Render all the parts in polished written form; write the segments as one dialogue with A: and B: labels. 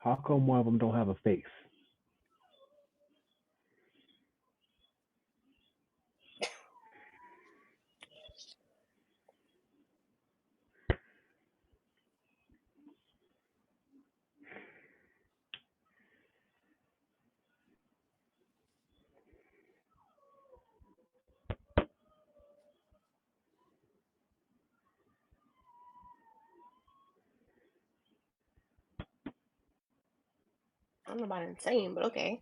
A: How come one of them don't have a face?
B: I don't know about insane, but okay.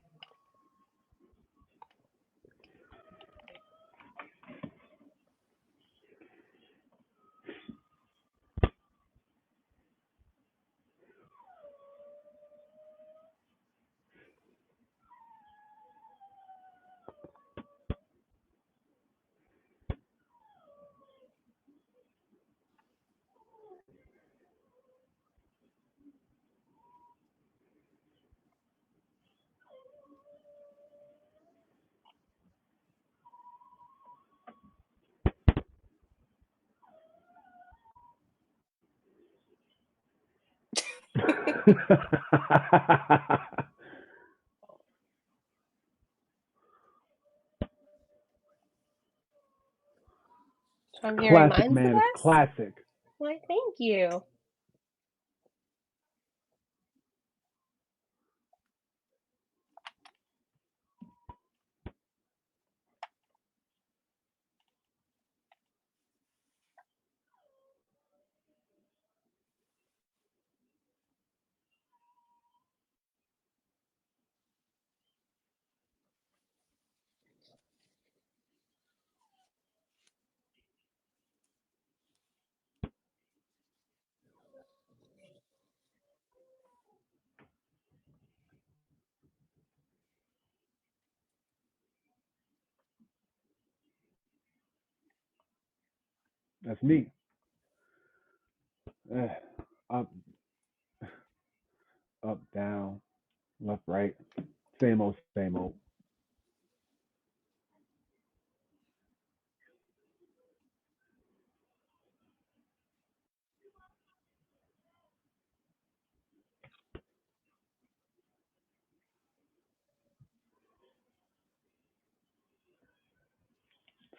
B: So I'm hearing
A: Classic,
B: mine's the
A: man. It's
B: best?
A: classic.
B: Why, thank you.
A: That's me. Eh, up, up, down, left, right. Same old, same old.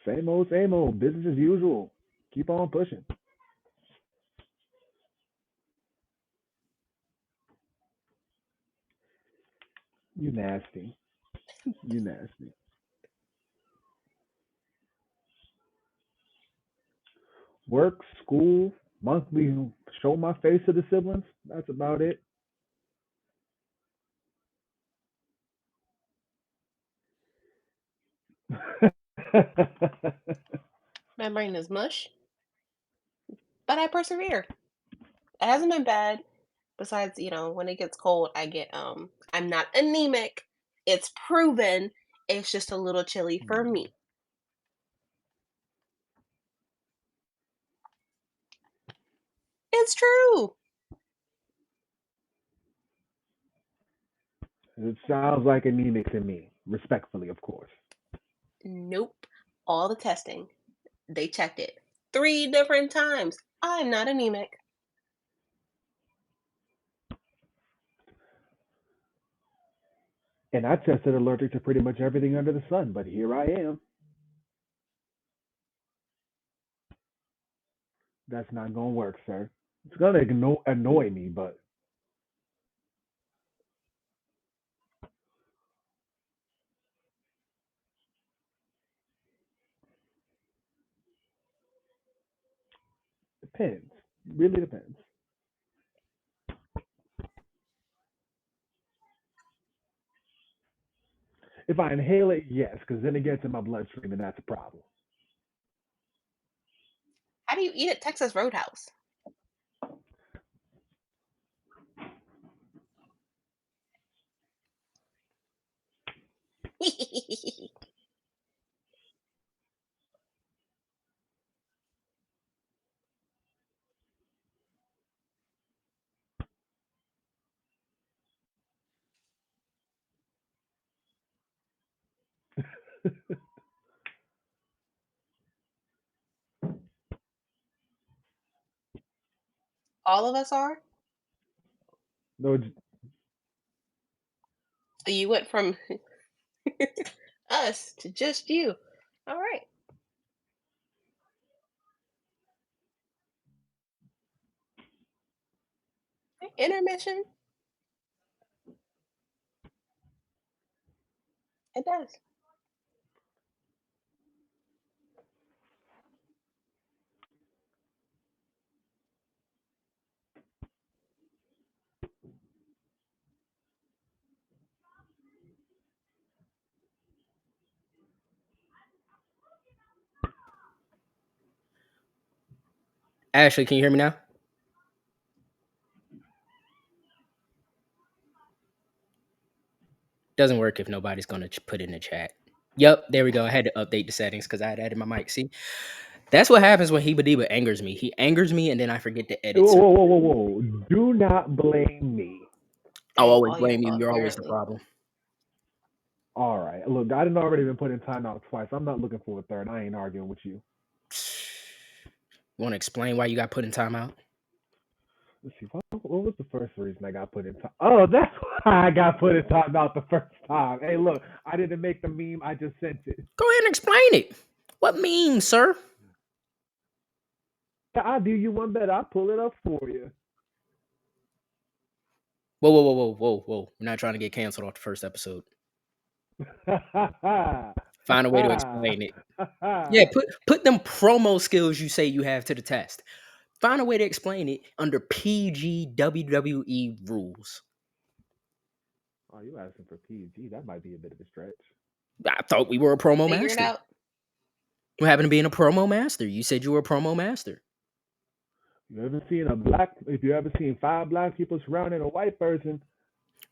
A: Same old, same old. Business as usual. Keep on pushing. You nasty. You nasty. Work, school, monthly show my face to the siblings. That's about it.
B: My brain is mush, but I persevere. It hasn't been bad. Besides, when it gets cold, I'm not anemic. It's proven. It's just a little chilly for me. It's true.
A: It sounds like anemic to me. Respectfully, of course.
B: Nope. All the testing. They checked it 3 different times. I'm not anemic.
A: And I tested allergic to pretty much everything under the sun, but here I am. That's not gonna work, sir. It's gonna annoy me, but depends. Really depends. If I inhale it, yes, because then it gets in my bloodstream, and that's a problem.
B: How do you eat at Texas Roadhouse? All of us are?
A: No,
B: You went from us to just you. All right. Intermission. It does.
C: Ashley, can you hear me now? Doesn't work if nobody's going to put it in the chat. Yep, there we go. I had to update the settings because I had added my mic. See, that's what happens when Heba Deba angers me. He angers me and then I forget to edit.
A: Whoa, whoa, whoa, whoa! Do not blame me.
C: I'll
B: Dang,
C: always
B: all your
C: blame you.
B: fault,
C: You're always the
B: apparently.
C: problem.
A: All right, look, I didn't already been put in timeout twice. I'm not looking for a third. I ain't arguing with you.
C: You want to explain why you got put in timeout?
A: Let's see, what was the first reason I got put in time? Oh, that's why I got put in timeout the first time. Hey, look, I didn't make the meme. I just sent it.
C: Go ahead and explain it. What meme, sir?
A: I'll do you one better. I'll pull it up for you.
C: Whoa, whoa, whoa, whoa, whoa, whoa. We're not trying to get canceled off the first episode. Find a way to explain it. Yeah, put them promo skills you say you have to the test. Find a way to explain it under PG WWE rules.
A: Oh, you asking for PG? That might be a bit of a stretch.
C: I thought we were a promo
B: Figure it
C: master.
B: out.
C: What happened to being a promo master? You said you were a promo master.
A: You ever seen if you ever seen 5 black people surrounding a white person?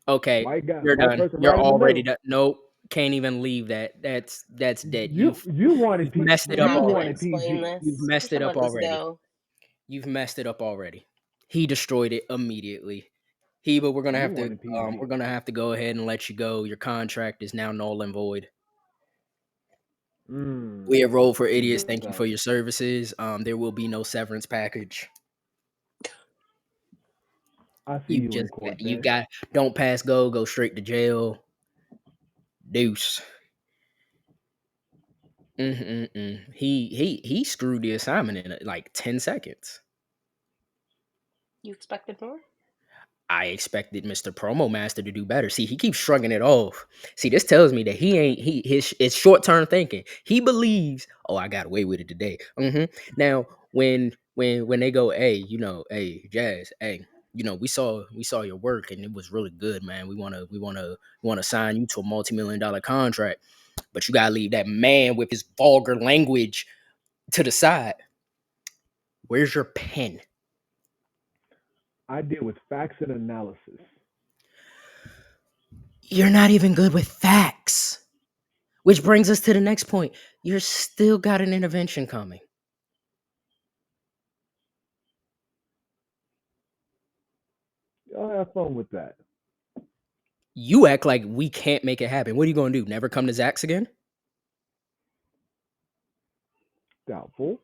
C: Okay,
A: White guy,
C: you're
A: white
C: done.
A: person
C: You're
A: right in the
C: already
A: middle.
C: done. Nope, can't even leave that. That's dead.
A: You wanted
C: you've messed it
B: We're
C: up
A: you
B: not going to
C: already.
A: wanted
B: explain
A: PG.
C: You've
B: this. We
C: messed it
B: should
C: up
B: let this
C: already.
B: go.
C: You've messed it up already. He destroyed it immediately. Heba, we're gonna
A: You
C: have to
A: wanted PG.
C: we're gonna have to go ahead and let you go. Your contract is now null and void. We have rolled for idiots. Thank you for your services. There will be no severance package.
A: I see you in court.
C: You
A: Then
C: got don't pass go straight to jail. Deuce. He screwed the assignment in like 10 seconds.
B: You expected more?
C: I expected Mr. Promo Master to do better. See, he keeps shrugging it off. See, this tells me that it's short-term thinking. He believes, oh, I got away with it today. Now, when they go, hey, Jazz, hey, we saw your work and it was really good, man. We wanna sign you to a multi-million-dollar contract, but you gotta leave that man with his vulgar language to the side. Where's your pen?
A: I deal with facts and analysis.
C: You're not even good with facts. Which brings us to the next point. You're still got an intervention coming.
A: Y'all have fun with that.
C: You act like we can't make it happen. What are you going to do? Never come to Zach's again?
A: Doubtful.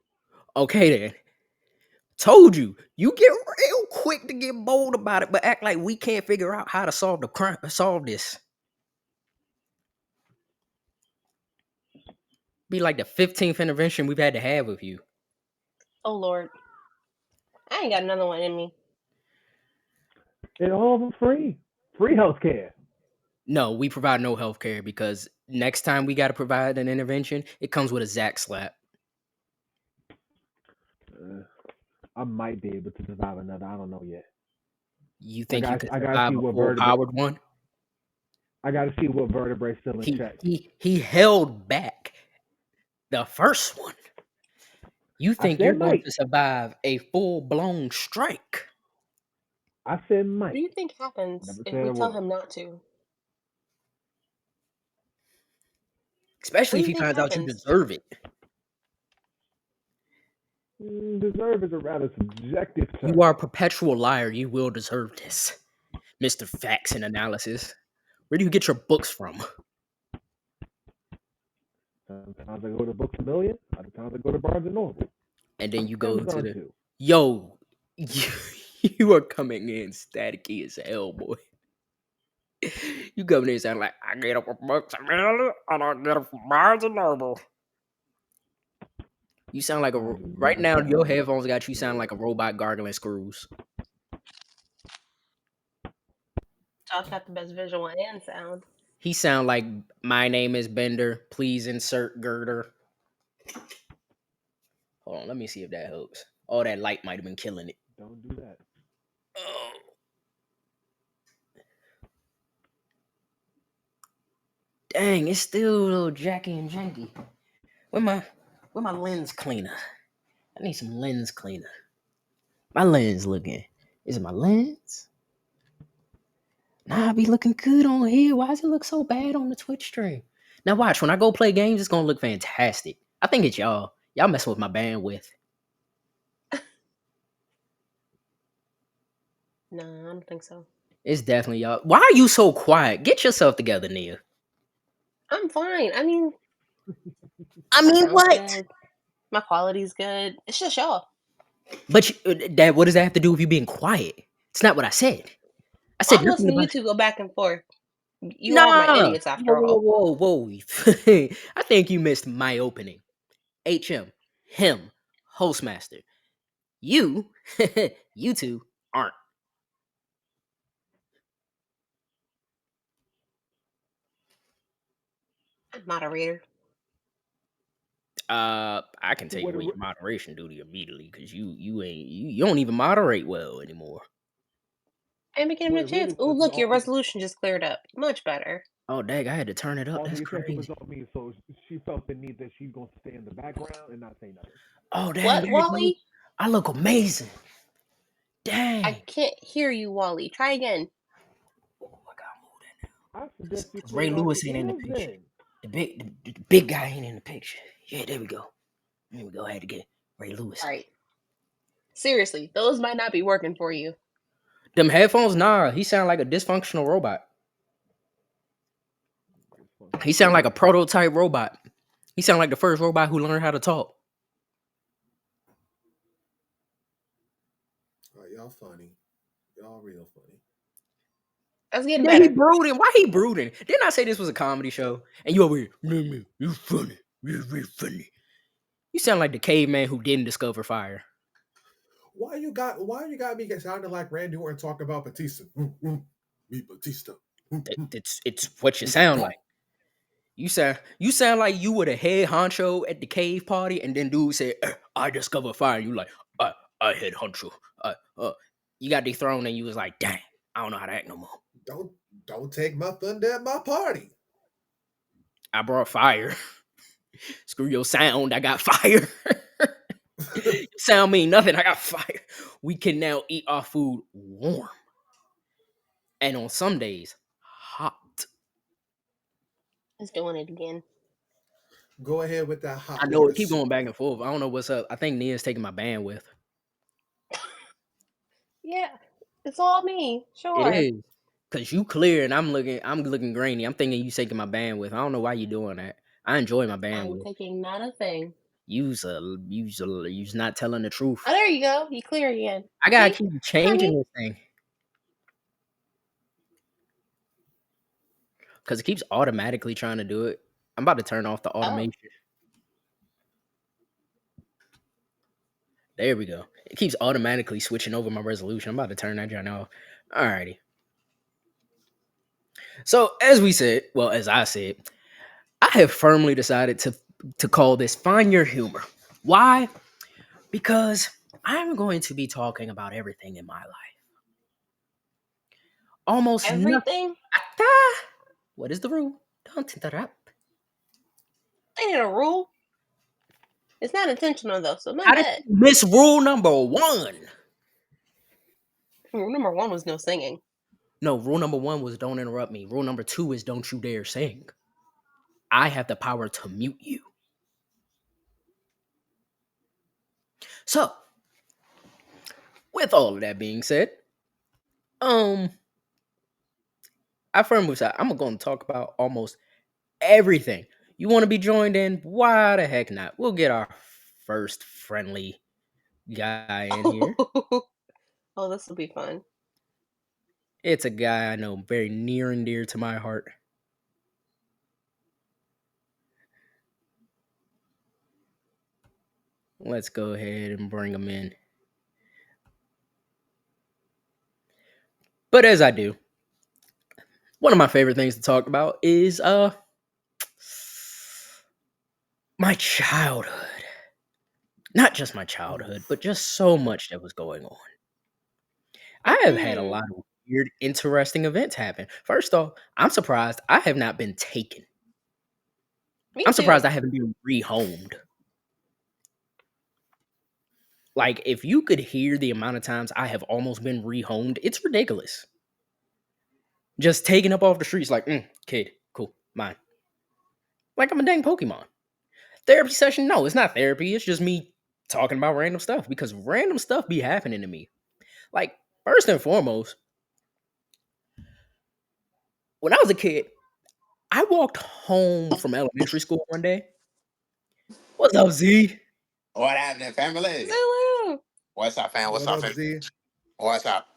C: Okay, then. Told you. You get real quick to get bold about it, but act like we can't figure out how to solve this. Be like the 15th intervention we've had to have with you.
B: Oh, Lord. I ain't got another one in me.
A: And all of them free. Free healthcare.
C: No, we provide no health care because next time we got to provide an intervention, it comes with a Zach slap.
A: I might be able to survive another. I don't know yet.
C: You think you could
A: I gotta
C: survive
A: see
C: a
A: what
C: full-powered one?
A: I gotta see what vertebrae still in check.
C: He held back the first one. You think you're going to survive a full-blown strike?
A: I said
B: What
A: might.
B: do you think happens
A: Never
B: if
A: said
B: we
A: a
B: tell
A: word.
B: him not to?
C: Especially
B: What
C: if
B: do
C: he
B: you think
C: finds out you
B: happens?
C: deserve it.
A: Deserve is a rather subjective term.
C: You are a perpetual liar. You will deserve this, Mr. Facts and Analysis. Where do you get your books from?
A: Sometimes I go to Books A Million. Other times I go to Barnes and Noble.
C: And then you go
A: Amazon
C: to the...
A: too.
C: Yo, you are coming in staticky as hell, boy. You coming in sound like I get up a Bucks and I get up from Barnes and Noble. You sound like right now. Your headphones got you sound like a robot gargling screws.
B: Josh got the best visual and sound.
C: He sound like my name is Bender. Please insert girder. Hold on, let me see if that helps. Oh, that light might have been killing it.
A: Don't do that.
C: Oh. Dang, it's still a little jacky and janky. Where my lens cleaner? I need some lens cleaner. My lens looking. Is it my lens? Nah, I be looking good on here. Why does it look so bad on the Twitch stream? Now watch, when I go play games, it's gonna look fantastic. I think it's y'all. Y'all messing with my bandwidth.
B: No, I don't think so.
C: It's definitely y'all. Why are you so quiet? Get yourself together, Nia.
B: I'm fine. I mean
C: What?
B: good. My quality's good. It's just y'all.
C: But Dad, what does that have to do with you being quiet? It's not what I said. I said
B: I'm
C: nothing
B: listening to you
C: about.
B: two go back and forth. You all my
C: Nah.
B: idiots after all.
C: Whoa. I think you missed my opening. HM, him, hostmaster. You, you two aren't.
B: Moderator.
C: I can take away your moderation duty immediately because you don't even moderate well anymore.
B: And we gave him a chance. Oh, look, your resolution just cleared up. Much better.
C: Oh, dang, I had to turn it up. That's crazy.
A: Was on me, so she felt the need that she's gonna stay in the background and not say nothing.
C: Oh, dang.
B: What, Wally?
C: I look amazing. Dang.
B: I can't hear you, Wally. Try again.
C: Oh, I
A: I suggest you
C: Ray Lewis ain't in the picture. The big guy ain't in the picture. Yeah, there we go. There we go. I had to get Ray Lewis.
B: All right. Seriously, those might not be working for you.
C: Them headphones, nah. He sound like a dysfunctional robot. He sound like a prototype robot. He sound like the first robot who learned how to talk.
D: Oh, y'all funny. Y'all real funny.
B: That's getting better.
C: He brooding. Why he brooding? Didn't I say this was a comedy show? And you over here, you funny. You're really funny. You sound like the caveman who didn't discover fire.
D: Why you got me sounding like Randy Orton talking about Batista? Me Batista.
C: It's what you sound like. You sound like you were the head honcho at the cave party, and then dude said, "I discovered fire." And you like, I head honcho. You got dethroned, and you was like, "Dang, I don't know how to act no more."
D: Don't take my thunder at my party.
C: I brought fire. Screw your sound. I got fire. Sound mean nothing. I got fire. We can now eat our food warm, and on some days, hot.
B: He's doing it again.
D: Go ahead with that hot.
C: I know it keep going back and forth. I don't know what's up. I think Nia's taking my bandwidth.
B: Yeah, it's all me. Sure.
C: It is. Cause you clear and I'm looking grainy. I'm thinking you taking my bandwidth. I don't know why you doing that. I enjoy my bandwidth.
B: I'm taking not a thing.
C: You's not telling the truth.
B: Oh, there you go. You clear again.
C: I gotta keep changing this thing. Cause it keeps automatically trying to do it. I'm about to turn off the automation. There we go. It keeps automatically switching over my resolution. I'm about to turn that joint off. Alrighty. So as I said, I have firmly decided to call this Find Your Humor. Why? Because I'm going to be talking about everything in my life. Almost
B: everything?
C: What is the rule? Don't interrupt.
B: Ain't a rule. It's not intentional though, so my
C: How
B: bad.
C: did you miss rule number 1?
B: Rule number 1 was no singing.
C: No, rule number 1 was don't interrupt me. Rule number 2 is don't you dare sing. I have the power to mute you. So, with all of that being said, I firmly said I'm going to talk about almost everything. You want to be joined in? Why the heck not? We'll get our first friendly guy in here.
B: Oh, this will be fun.
C: It's a guy I know very near and dear to my heart. Let's go ahead and bring him in. But as I do, one of my favorite things to talk about is my childhood. Not just my childhood, but just so much that was going on. I have had a lot of weird, interesting events happen. First off, I'm surprised I have not been taken.
B: Me
C: I'm
B: too.
C: surprised I haven't been rehomed. Like, if you could hear the amount of times I have almost been rehomed, it's ridiculous. Just taken up off the streets, like, kid, cool, mine. Like I'm a dang Pokemon. Therapy session? No, it's not therapy. It's just me talking about random stuff because random stuff be happening to me. Like, first and foremost, when I was a kid, I walked home from elementary school one day. What's up, Z?
E: What happening, family?
B: Zulu.
E: What's up, fam? What's
D: What
E: up,
D: up,
E: fam?
D: Z?
E: What's up?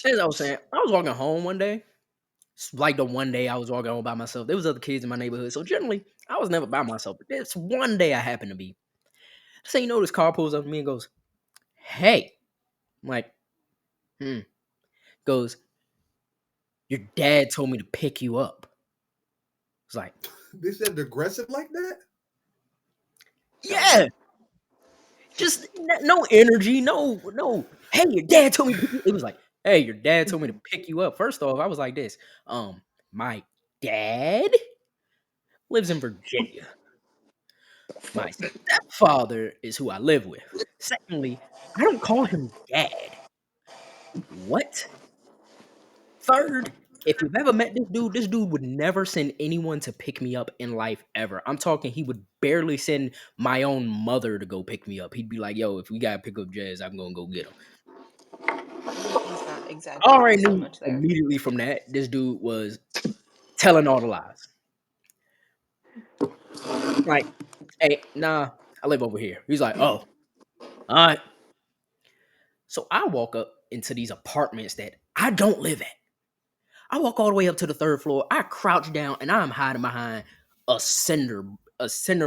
C: As I was saying, I was walking home one day. It's like the one day I was walking home by myself. There was other kids in my neighborhood, so generally I was never by myself. But this one day I happened to be. So you know, this car pulls up to me and goes, "Hey," I'm like, Goes, "Your dad told me to pick you up." It's like,
D: They said aggressive like that?
C: yeah, just no energy, no. Hey, your dad told me. It was like, hey, your dad told me to pick you up. First off, I was like this. My dad lives in Virginia. My stepfather is who I live with. Secondly, I don't call him dad. What? Third, if you've ever met this dude would never send anyone to pick me up in life ever. I'm talking, he would barely send my own mother to go pick me up. He'd be like, yo, if we gotta pick up Jazz, I'm gonna go get him.
B: He's not
C: I
B: exaggerating
C: already
B: so
C: knew
B: much there.
C: immediately from that this dude was telling all the lies. Like, hey, nah, I live over here. He's like, oh, all right. So I walk up into these apartments that I don't live at. I walk all the way up to the third floor. I crouch down and I'm hiding behind a cinder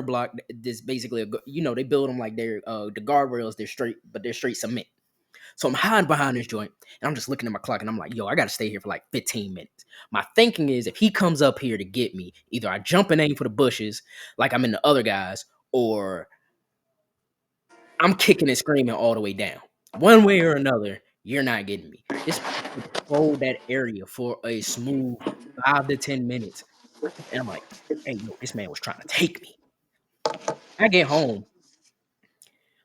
C: block. This basically, they build them like they're the guardrails. They're straight, but they're straight cement. So I'm hiding behind this joint and I'm just looking at my clock and I'm like, yo, I got to stay here for like 15 minutes. My thinking is if he comes up here to get me, either I jump and aim for the bushes like I'm in the other guys, or I'm kicking and screaming all the way down. One way or another, you're not getting me. This patrol that area for a smooth 5 to 10 minutes. And I'm like, hey, yo, this man was trying to take me. I get home.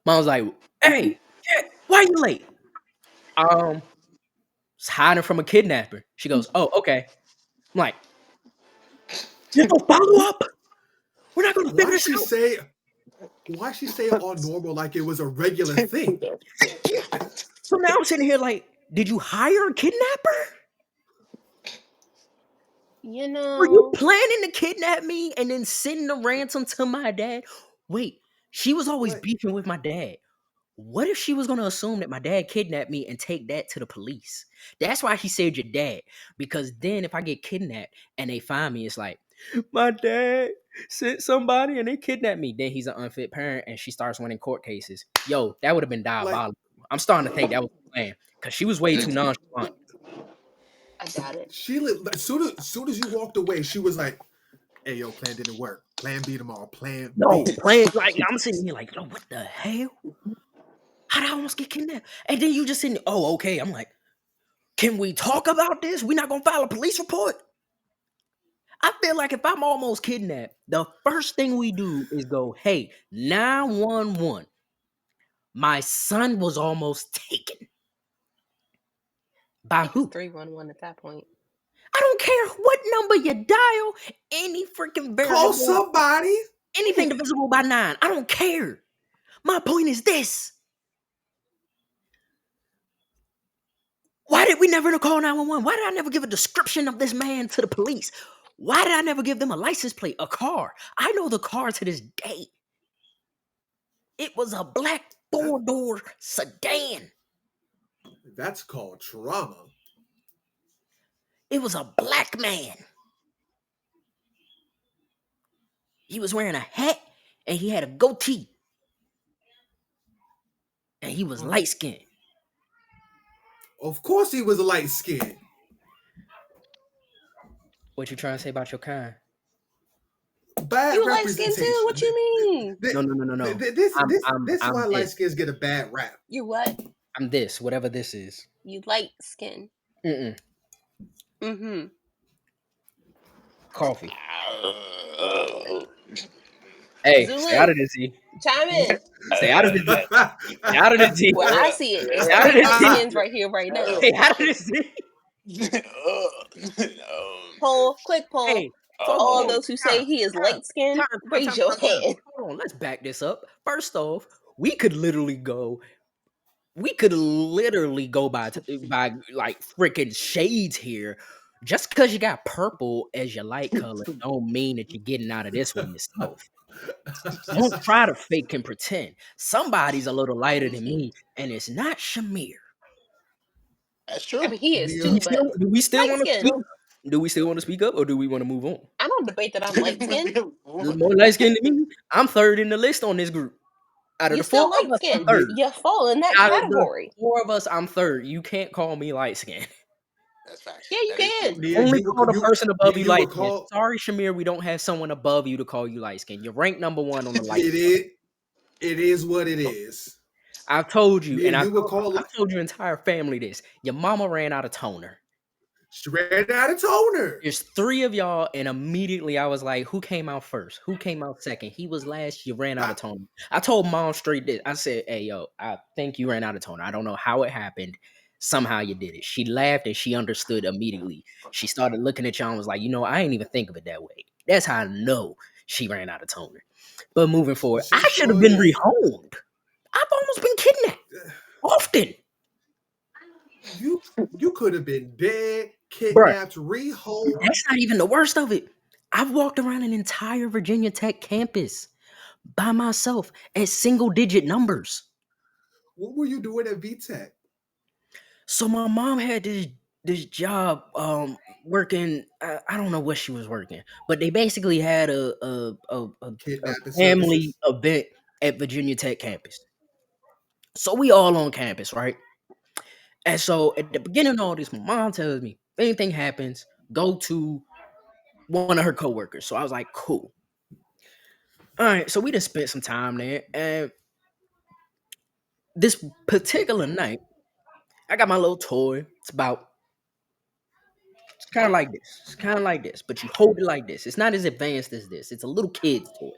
C: Mom's like, hey, why you late? It's hiding from a kidnapper. She goes, oh, okay. I'm like, there's no follow up. We're not gonna figure
D: Why
C: this
D: she
C: out.
D: say it all normal like it was a regular thing?
C: So now I'm sitting here like, did you hire a kidnapper?
B: You
C: Were you
B: know,
C: planning to kidnap me and then send the ransom to my dad? Wait, she was always
D: What?
C: beefing with my dad. What if she was gonna assume that my dad kidnapped me and take that to the police? That's why he said your dad. Because then if I get kidnapped and they find me, it's like, my dad sent somebody and they kidnapped me. Then he's an unfit parent and she starts winning court cases. Yo, that would have been
D: Like
C: diabolical. I'm starting to think that was the plan. Because she was way too nonchalant.
B: I doubt it.
D: soon as you walked away, she was like, "Hey, yo, plan didn't work. Plan B tomorrow. Plan
C: No,
D: B."
C: plan like I'm sitting here like, yo, what the hell? How did I almost get kidnapped? And then you just sitting, oh, okay. I'm like, can we talk about this? We're not gonna file a police report. I feel like if I'm almost kidnapped, the first thing we do is go, hey, 911. My son was almost taken.
B: I
C: By
B: think it's
C: who?
B: 311 at that point.
C: I don't care what number you dial, any freaking
D: Call
C: variable,
D: somebody.
C: anything divisible by 9. I don't care. My point is this. Why did we never call 911? Why did I never give a description of this man to the police? Why did I never give them a license plate, a car? I know the car to this day. It was a black
D: That,
C: four-door sedan.
D: that's called trauma.
C: It was a black man. He was wearing a hat and he had a goatee. And he was light skinned.
D: Of course, he was a light skin.
C: What you trying to say about your kind?
D: Bad
B: You light skin
D: representation.
B: too? What you mean?
C: No.
D: This
C: I'm
D: is why light
C: this.
D: skins get a bad rap.
B: You what?
C: I'm this, whatever this is.
B: You light skin.
C: Mm-mm.
B: Mm-hmm.
C: Coffee. Hey,
B: Zulu.
C: stay out of this, Z.
B: Chime in.
C: Stay out of this. Stay out of this, Z.
B: Well, I see it. It's
C: Stay out of
B: three
C: this,
B: light
C: Z.
B: skins right here, right now.
C: Stay out of this, Z.
B: Poll, quick poll.
C: Hey,
B: For all those who say he is light skinned, raise your hand.
C: Hold on, let's back this up. First off, we could literally go by like freaking shades here. Just because you got purple as your light color don't mean that you're getting out of this one yourself. Don't try to fake and pretend. Somebody's a little lighter than me, and it's not Shamir.
E: That's true.
B: I mean, he is
D: Yeah.
B: too, but
C: Do we still want to
B: light-skinned.
C: speak? Do we still want to speak up, or do we want to move on?
B: I don't debate that I'm light skinned.
C: There's more light skinned than me. I'm third in the list on this group. Out of
B: You
C: the four
B: still
C: of
B: light
C: us, I'm
B: skinned.
C: third.
B: You fall in that
C: Out of the
B: category.
C: four of us, I'm third. You can't call me light skinned.
E: That's facts.
B: Yeah, you
E: That is
B: can.
E: true.
D: Yeah,
C: Only
D: you
C: call
D: would-
C: the
D: you-
C: person above you
D: you
C: light
D: would
C: skinned.
D: call-
C: Sorry, Shamir, we don't have someone above you to call you light skinned. You're ranked number one on the light.
D: It is what it is.
C: I've told you,
D: Yeah,
C: and
D: you would call
C: I've told your entire family this. Your mama ran out of toner.
D: She ran out of toner.
C: There's three of y'all, and immediately I was like, who came out first? Who came out second? He was last. You ran out of toner. I told mom straight this. I said, hey, yo, I think you ran out of toner. I don't know how it happened. Somehow you did it. She laughed and she understood immediately. She started looking at y'all and was like, I ain't even think of it that way. That's how I know she ran out of toner. But moving forward,
D: She
C: I should have
D: sure
C: been
D: did.
C: rehomed. I've almost been kidnapped. Often.
D: You could have been dead, kidnapped, rehomed.
C: That's not even the worst of it. I've walked around an entire Virginia Tech campus by myself at single digit numbers.
D: What were you doing at VTech?
C: So my mom had this job working. I don't know what she was working, but they basically had a
D: Kidnapping
C: family
D: services.
C: event at Virginia Tech campus. So we all on campus, right? And so at the beginning of all this, my mom tells me, if anything happens, go to one of her coworkers. So I was like, cool. All right, so we just spent some time there, and this particular night, I got my little toy. It's kind of like this. It's kind of like this, but you hold it like this. It's not as advanced as this. It's a little kid's toy,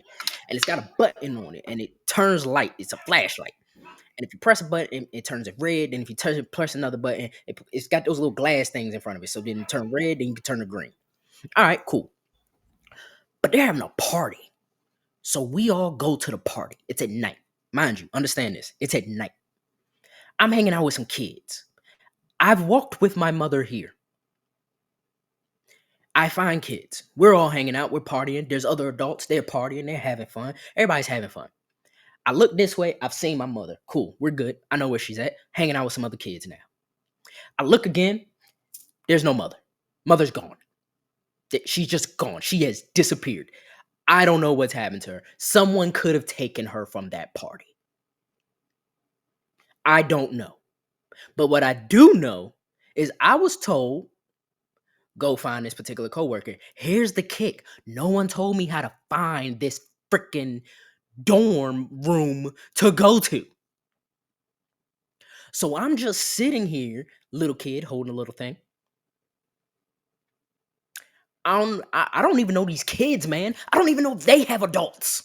C: and it's got a button on it, and it turns light. It's a flashlight, and if you press a button, it turns it red. And if you press another button, it's got those little glass things in front of it. So then it turn red, then you can turn it green. All right, cool. But they're having a party. So we all go to the party. It's at night. Mind you, understand this. It's at night. I'm hanging out with some kids. I've walked with my mother here. I find kids. We're all hanging out. We're partying. There's other adults. They're partying. They're having fun. Everybody's having fun. I look this way. I've seen my mother. Cool. We're good. I know where she's at. Hanging out with some other kids now. I look again. There's no mother. Mother's gone. She's just gone. She has disappeared. I don't know what's happened to her. Someone could have taken her from that party. I don't know. But what I do know is I was told, go find this particular coworker. Here's the kick. No one told me how to find this freaking dorm room to go to. So I'm just sitting here, little kid holding a little thing. I don't even know these kids, man. I don't even know if they have adults.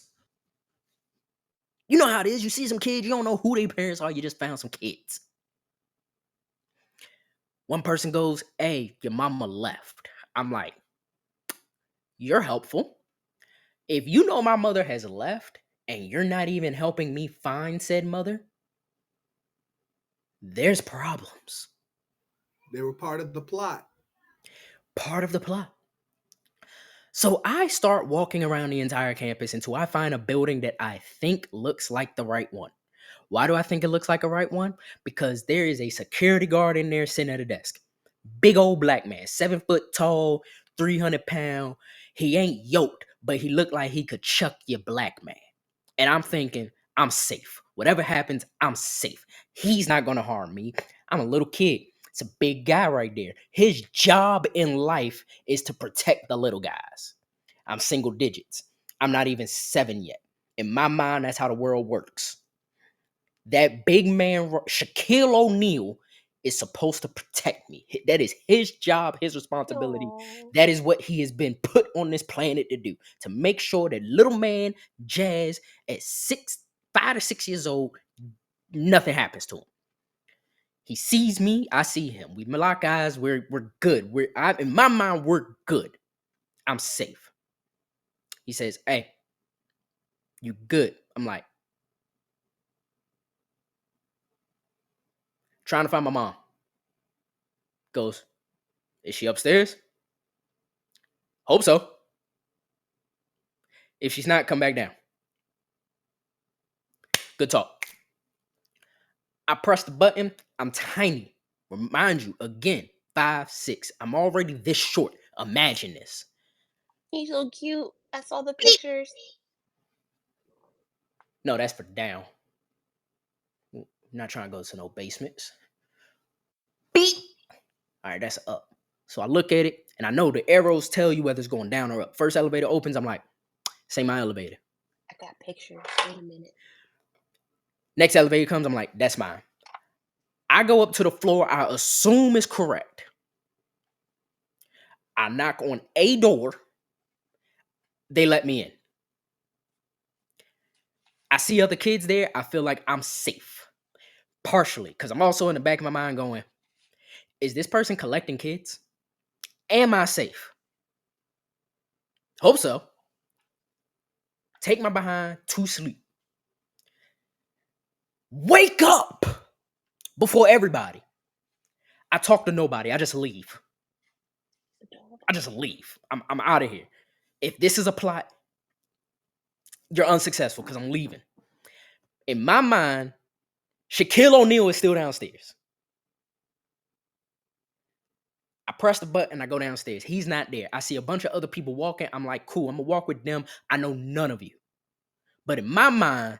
C: You know how it is. You see some kids, you don't know who their parents are. You just found some kids. One person goes, hey, your mama left. I'm like, you're helpful. If you know my mother has left and you're not even helping me find said mother, there's problems.
D: They were part of the plot.
C: Part of the plot. So I start walking around the entire campus until I find a building that I think looks like the right one. Why do I think it looks like a right one? Because there is a security guard in there sitting at a desk. Big old black man, 7 foot tall, 300 pound. He ain't yoked, but he looked like he could chuck your black man. And I'm thinking, I'm safe. Whatever happens, I'm safe. He's not gonna harm me. I'm a little kid. It's a big guy right there. His job in life is to protect the little guys. I'm single digits. I'm not even 7 yet. In my mind, that's how the world works. That big man, Shaquille O'Neal, is supposed to protect me. That is his job, his responsibility.
B: Aw.
C: That is what he has been put on this planet to do. To make sure that little man, Jazz, at 5 to 6 years old, nothing happens to him. He sees me, I see him. We lock eyes, we're good. In my mind, we're good. I'm safe. He says, "Hey, you good?" I'm like, trying to find my mom. Goes, "Is she upstairs?" Hope so. If she's not, come back down. Good talk. I press the button. I'm tiny. Remind you, again, 5, 6. I'm already this short. Imagine this.
B: He's so cute. I saw the pictures.
C: No, that's for down. I'm not trying to go to no basements. Beep. All right, that's up. So I look at it, and I know the arrows tell you whether it's going down or up. First elevator opens, I'm like, this ain't my elevator.
B: I got pictures. Wait a minute.
C: Next elevator comes, I'm like, that's mine. I go up to the floor I assume is correct. I knock on a door. They let me in. I see other kids there. I feel like I'm safe. Partially, because I'm also in the back of my mind going, is this person collecting kids? Am I safe? Hope so. Take my behind to sleep. Wake up before everybody. I talk to nobody. I just leave. I just leave. I'm out of here. If this is a plot, you're unsuccessful because I'm leaving. In my mind, Shaquille O'Neal is still downstairs. I press the button, I go downstairs. He's not there. I see a bunch of other people walking. I'm like, cool, I'm gonna walk with them. I know none of you. But in my mind,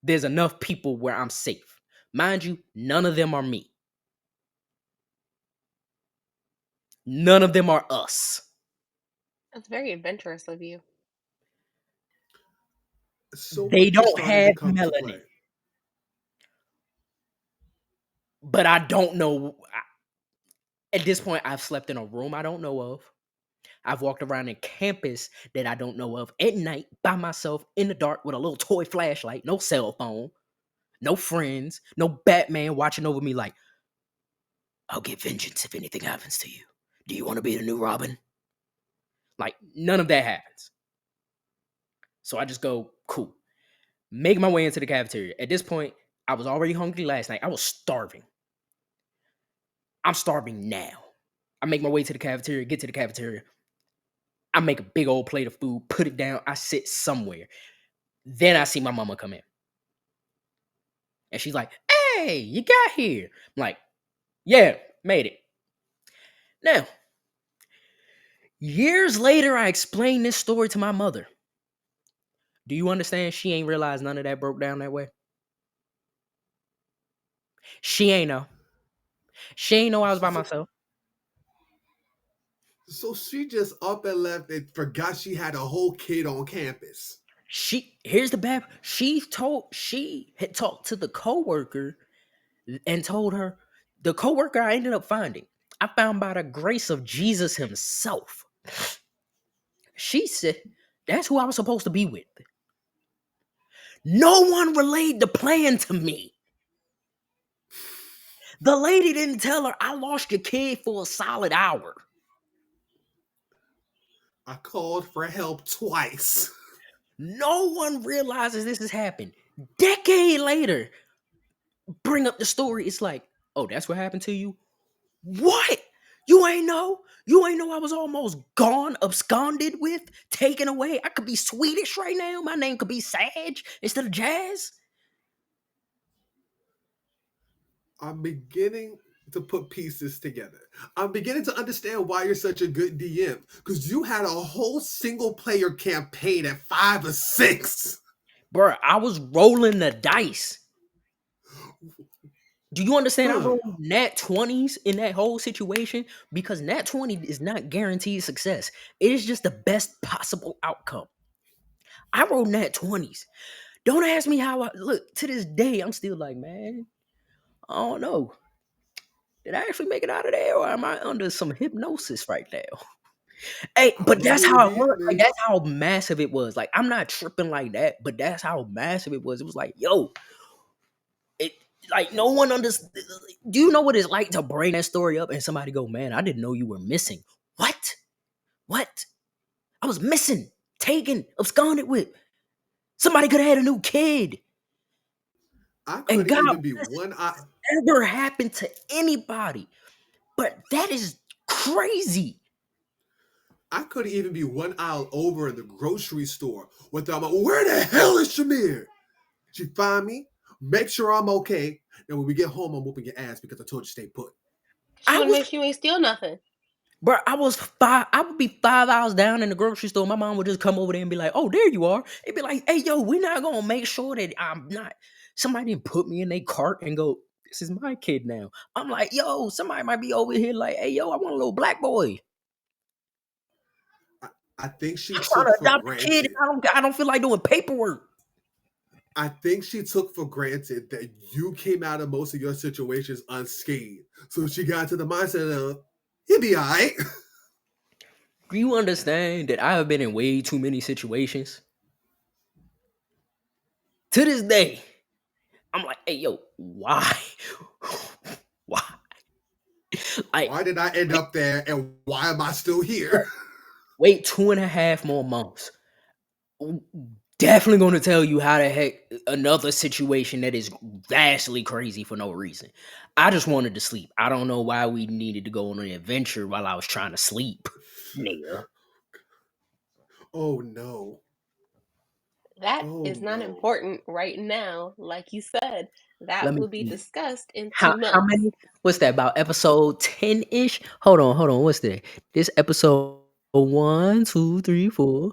C: there's enough people where I'm safe. Mind you, none of them are me. None of them are us.
B: That's very adventurous of you.
D: So
C: They
D: much is
C: don't
D: starting to
C: have
D: come to
C: melanin.
D: play.
C: But I don't know. At this point, I've slept in a room I don't know of. I've walked around in campus that I don't know of at night by myself in the dark with a little toy flashlight, no cell phone, no friends, no Batman watching over me like, I'll get vengeance if anything happens to you. Do you want to be the new Robin? Like, none of that happens. So I just go, cool. Make my way into the cafeteria. At this point, I was already hungry last night. I was starving. I'm starving now. I make my way to the cafeteria, get to the cafeteria. I make a big old plate of food, put it down. I sit somewhere. Then I see my mama come in. And she's like, hey, you got here. I'm like, yeah, made it. Now, years later, I explained this story to my mother. Do you understand? She ain't realized none of that broke down that way. She ain't know. She ain't know I was by myself.
D: So she just up and left and forgot she had a whole kid on campus.
C: Here's the bad. She had talked to the coworker and told her, the coworker I ended up finding, I found by the grace of Jesus himself. She said, that's who I was supposed to be with. No one relayed the plan to me. The lady didn't tell her I lost your kid for a solid hour.
D: I called for help twice.
C: No one realizes this has happened. Decade later, bring up the story. It's like, oh, that's what happened to you? What? You ain't know? You ain't know I was almost gone, absconded with, taken away? I could be Swedish right now. My name could be Sage instead of Jazz.
D: I'm beginning to put pieces together. I'm beginning to understand why you're such a good DM because you had a whole single player campaign at 5 or 6.
C: Bruh, I was rolling the dice. Do you understand? I rolled nat 20s in that whole situation because nat 20 is not guaranteed success. It is just the best possible outcome. I rolled nat 20s. Don't ask me how I look to this day. I'm still like, man, I don't know. Did I actually make it out of there or am I under some hypnosis right now? Hey,
D: I
C: but
D: don't
C: that's
D: know
C: how
D: what
C: it was. Like,
D: is.
C: that's how massive it was. Like, I'm not tripping like that, but that's how massive it was. It was like, yo, it like no one understands. Do you know what it's like to bring that story up and somebody go, man, I didn't know you were missing. What? What? I was missing, taken, absconded with. Somebody could have had a new kid.
D: I
C: And
D: couldn't
C: God
D: even be
C: bless
D: one.
C: it ever happened to anybody. But that is crazy.
D: I couldn't even be one aisle over in the grocery store without my. Where the hell is Shamir? She find me, make sure I'm okay, and when we get home, I'm whooping your ass because I told you to stay put.
B: She
C: I
B: want to
C: was,
B: make sure you ain't steal nothing.
C: bro, I would be 5 hours down in the grocery store. My mom would just come over there and be like, oh, there you are. It'd be like, hey, yo, we're not going to make sure that I'm not, somebody didn't put me in their cart and go, this is my kid now. I'm like, yo, somebody might be over here like, hey, yo, I want a little black boy.
D: I think she
C: I'm trying
D: took
C: to
D: for
C: adopt a kid.
D: granted.
C: I don't feel like doing paperwork.
D: I think she took for granted that you came out of most of your situations unscathed. So she got to the mindset of, he'll be all right.
C: Do you understand that I have been in way too many situations? To this day, I'm like, hey, yo, why? Why? Like,
D: Why did I end up there and why am I still here?
C: wait 2.5 more months. Definitely going to tell you how the heck another situation that is vastly crazy for no reason. I just wanted to sleep. I don't know why we needed to go on an adventure while I was trying to sleep. Nigga.
D: Oh no.
B: That
D: Oh
B: is not
D: no.
B: important right now. Like you said, that
C: Let me
B: will be
C: see.
B: discussed in
C: How
B: 2 months.
C: many? What's that about episode 10-ish? Hold on. What's that? This episode 1, 2, 3, 4.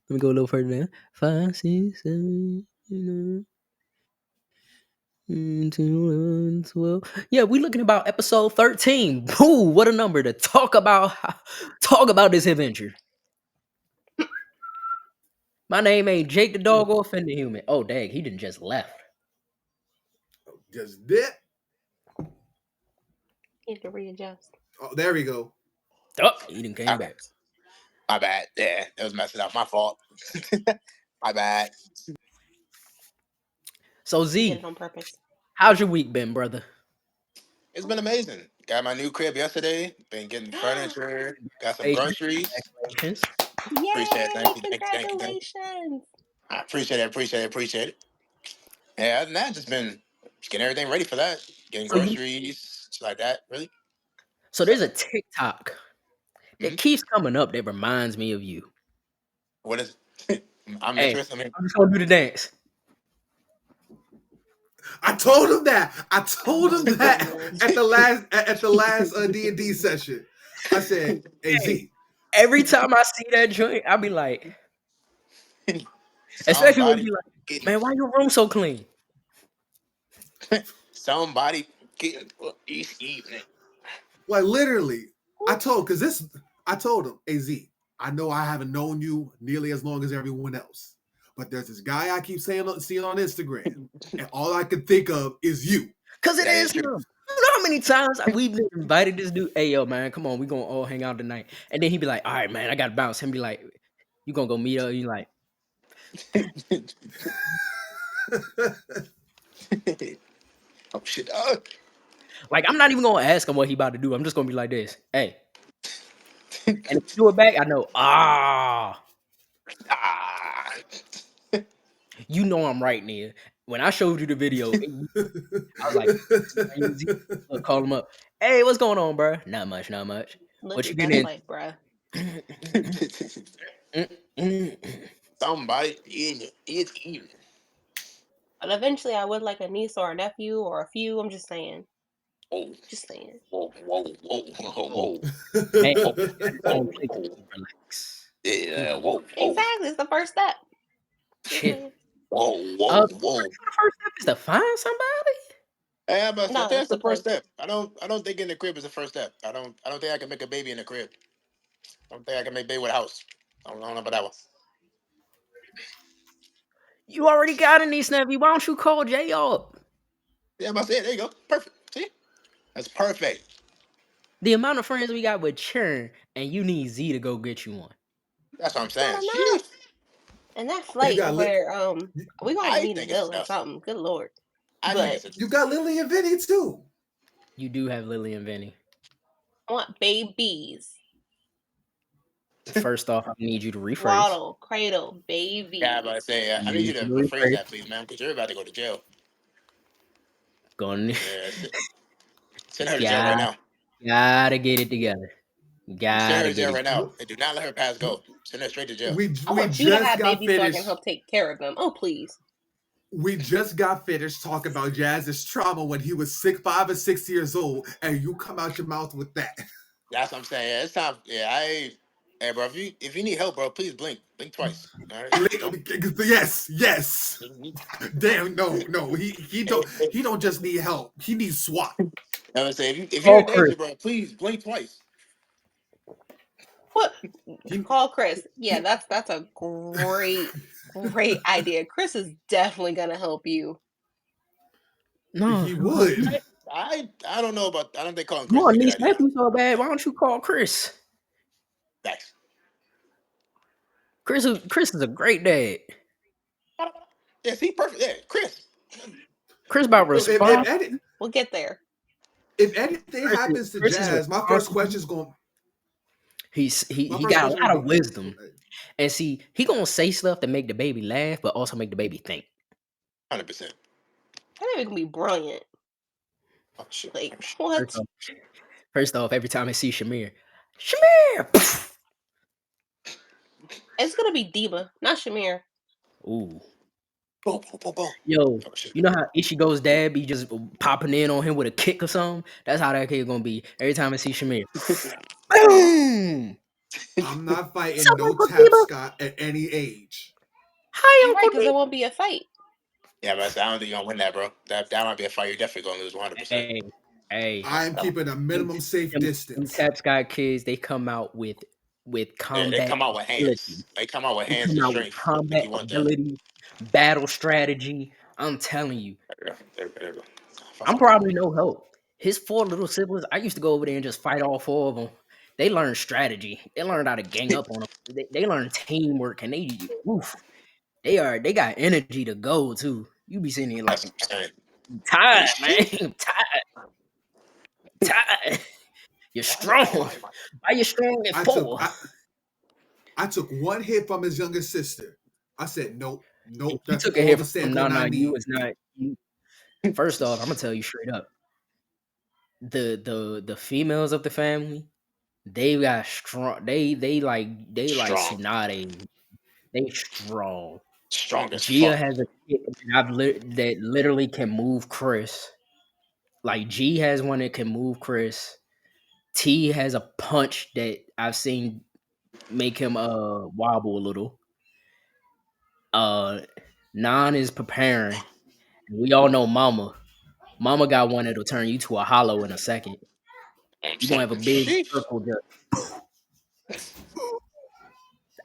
C: Let me go a little further down. 5, 6, 7, 10, 11, 12. Yeah, we looking about episode 13. Ooh, what a number to talk about this adventure. My name ain't Jake the dog or Offended Human. Oh, dang, he didn't just left.
D: Just dip.
B: You have to readjust.
D: Oh, there we go.
C: Oh, he didn't came
E: Okay.
C: back.
E: My bad. Yeah, that was messing up. My fault. My bad.
C: So
B: He did
C: Z,
B: it on purpose.
C: how's your week been, brother?
E: It's been amazing. Got my new crib yesterday. Been getting furniture. Got some groceries.
C: Congratulations.
E: Appreciate it.
B: Yay!
E: Thank you. Thank you. Thank you. Thank you.
B: Congratulations.
E: I appreciate it. Appreciate it. Appreciate it. Yeah, other than that, just getting everything ready for that. Getting
C: So you,
E: groceries, shit like that. Really.
C: so there's a TikTok
E: Hmm.
C: that keeps coming up that reminds me of you.
E: What is it? I'm
C: Hey,
E: interested. I mean,
C: I'm just gonna do the dance.
D: I told him that. I told
B: Oh
D: him
B: my
D: that
B: goodness.
D: at the last D&D session. I said, "Hey
C: Hey,
D: Z,
C: every time I see that joint, I'll be like, especially when you
E: somebody
C: be like,
E: getting
C: man, why your room so clean?
E: somebody getting each evening.
D: like literally, I told him, hey Z, I know I haven't known you nearly as long as everyone else, but there's this guy I keep seeing on Instagram, and all I can think of is you."
C: Cause it
E: That is
C: is
E: true.
C: him. You know how many times we've been invited this dude, hey yo, man, come on, we gonna all hang out tonight. And then he'd be like, all right, man, I gotta bounce. Him be like, you gonna go meet up? You like,
E: Oh shit.
C: I'm not even gonna ask him what he about to do. I'm just gonna be like this. Hey. And if you do it back, I know,
E: Ah.
C: you know I'm right near. When I showed you the video, I was like, look, call him up. Hey, what's going on, bro? Not much, not much. What
B: Literally,
C: you
B: that's
C: getting
B: like, bruh.
C: in?
E: Somebody in each evening.
B: But eventually, I would like a niece or a nephew or a few. I'm just saying.
E: Whoa,
B: Just saying.
E: whoa, whoa, whoa, whoa, whoa,
C: Man,
E: whoa,
C: you got his
E: whoa,
C: own place
E: whoa.
C: to relax.
E: Yeah,
C: Ooh.
E: whoa, whoa,
B: Exactly. It's the first step. Just
C: Chill.
B: saying.
E: whoa,
C: Uh,
E: whoa,
C: pretty
E: whoa.
C: sure the first step is to find somebody.
E: Yeah, but I think
B: No,
E: that's
B: that's
E: the
B: the
E: first
B: first.
E: step. I don't think getting the crib is the first step. I don't think I can make a baby in the crib. I don't think I can make a baby with a house. I don't know about that one.
C: You already got a niece nephew. Why don't you call Jay up?
E: Yeah, I'm about to say, there you go. Perfect. See? That's perfect.
C: The amount of friends we got with churn, and you need Z to go get you one.
E: That's what I'm
B: It's not
E: saying. She,
B: enough. And that
D: You
B: flight
D: got
B: over there, we gonna have to
E: I
B: meet in
E: think it's
B: Ville or
E: enough.
B: something. Good lord.
E: I think
B: But
E: it's enough.
D: you got Lily and Vinny too.
C: You do have Lily and Vinny.
B: I want babies.
C: First off, I need you to rephrase.
B: Swaddle, cradle, baby.
E: Yeah, but I say, I need you to rephrase that, please, man, because you're about to go to jail.
C: Going,
E: Yeah, send her to jail right now.
C: gotta get it together.
E: Send her
C: Gotta
E: to
C: get
E: jail
C: it.
E: right now. And do not let her pass go. Send her straight to jail.
B: I
D: We
B: want you to
D: just
B: have
D: got
B: babies so I can
D: finished.
B: help take care of them. Oh, please.
D: We just got finished talking about Jazz's trauma when he was 5 or 6 years old, and you come out your mouth with that.
E: That's what I'm saying. Yeah, it's time. Yeah, hey, bro, if you need help, bro, please blink twice. All right. Don't.
D: Yes. Damn, no. He don't just need help. He needs SWAT.
E: I would say if you're
C: Oh,
E: in
C: Chris.
E: danger, bro, please blink twice.
B: What?
D: He,
B: Call Chris. Yeah,
D: he,
B: that's a great idea. Chris is definitely gonna help you.
C: No,
D: he would.
E: I don't know about. I don't think calling Chris is
C: your
E: a good
C: niece
E: idea.
C: nephew so bad. Why don't you call Chris?
E: Thanks.
C: Chris is a great dad.
E: Yeah, see, perfect. Yeah, Chris.
C: Chris about
D: If,
C: respond.
B: We'll get there.
D: if anything happens to
C: Chris is
D: Jazz, my first
C: responsible.
D: question is going.
C: He
D: My first
C: got a
D: question
C: lot
D: will
C: of
D: be.
C: wisdom. And see, he gonna say stuff to make the baby laugh, but also make the baby think.
E: 100%.
B: That baby gonna be brilliant.
E: Oh shit.
B: Like
E: Oh, shit.
B: what?
C: First off, every time I see Shamir, Shamir.
B: It's gonna be Diva, not Shamir.
C: Ooh,
E: Boom, boom, boom, boom.
C: yo,
E: Oh shit.
C: you know how Ichigo's dad be just popping in on him with a kick or something? That's how that kid gonna be every time I see Shamir. Boom!
D: I'm not
C: What's
D: fighting
C: up,
D: no
C: Uncle
D: tap
C: Diva?
D: Scott at any age.
C: Hi,
B: You're right,
C: Uncle
B: because there
C: Diva.
B: won't be a fight.
E: Yeah, but I don't think you're gonna win that, bro. That might be a fight. You're definitely gonna lose 100%.
C: Hey,
D: I am keeping a minimum safe
C: them
D: distance.
C: Tap Sky kids, they come out with
E: Yeah, they
C: combat
E: come out with
C: ability.
E: hands. They come out with
C: They
E: hands
C: come
E: and
C: out with
E: strength. If
C: combat
E: you want that.
C: ability, battle strategy. I'm telling you,
E: There we go.
C: I'm probably no help. His 4 little siblings, I used to go over there and just fight all 4 of them. They learned strategy. They learned how to gang up on them. They learned teamwork, and oof, they got energy to go too. You be sitting here like,
E: That's what I'm saying.
C: I'm
E: Hey,
C: tired, man.
E: shit.
C: I'm tired. You're strong.
E: Why?
C: Why you strong at
D: I
C: 4?
D: took I, I took one hit from his younger sister. I said, nope.
C: You
D: That's
C: took a
D: all
C: hit
D: the
C: from no,
D: sampling
C: no.
D: I
C: You
D: need.
C: was not. You, first off, I'm gonna tell you straight up. The females of the family, they got strong. They like
E: Strong.
C: Tsunade. They strong.
E: Strong as
C: Gia
E: fuck.
C: has a kid that literally can move Chris. Like G has one that can move Chris. T has a punch that I've seen make him wobble a little. Uh Nan is preparing. We all know Mama. Mama got one that'll turn you to a hollow in a second.
E: I'm
C: You're gonna
E: saying,
C: have a big
E: sheesh.
C: circle just.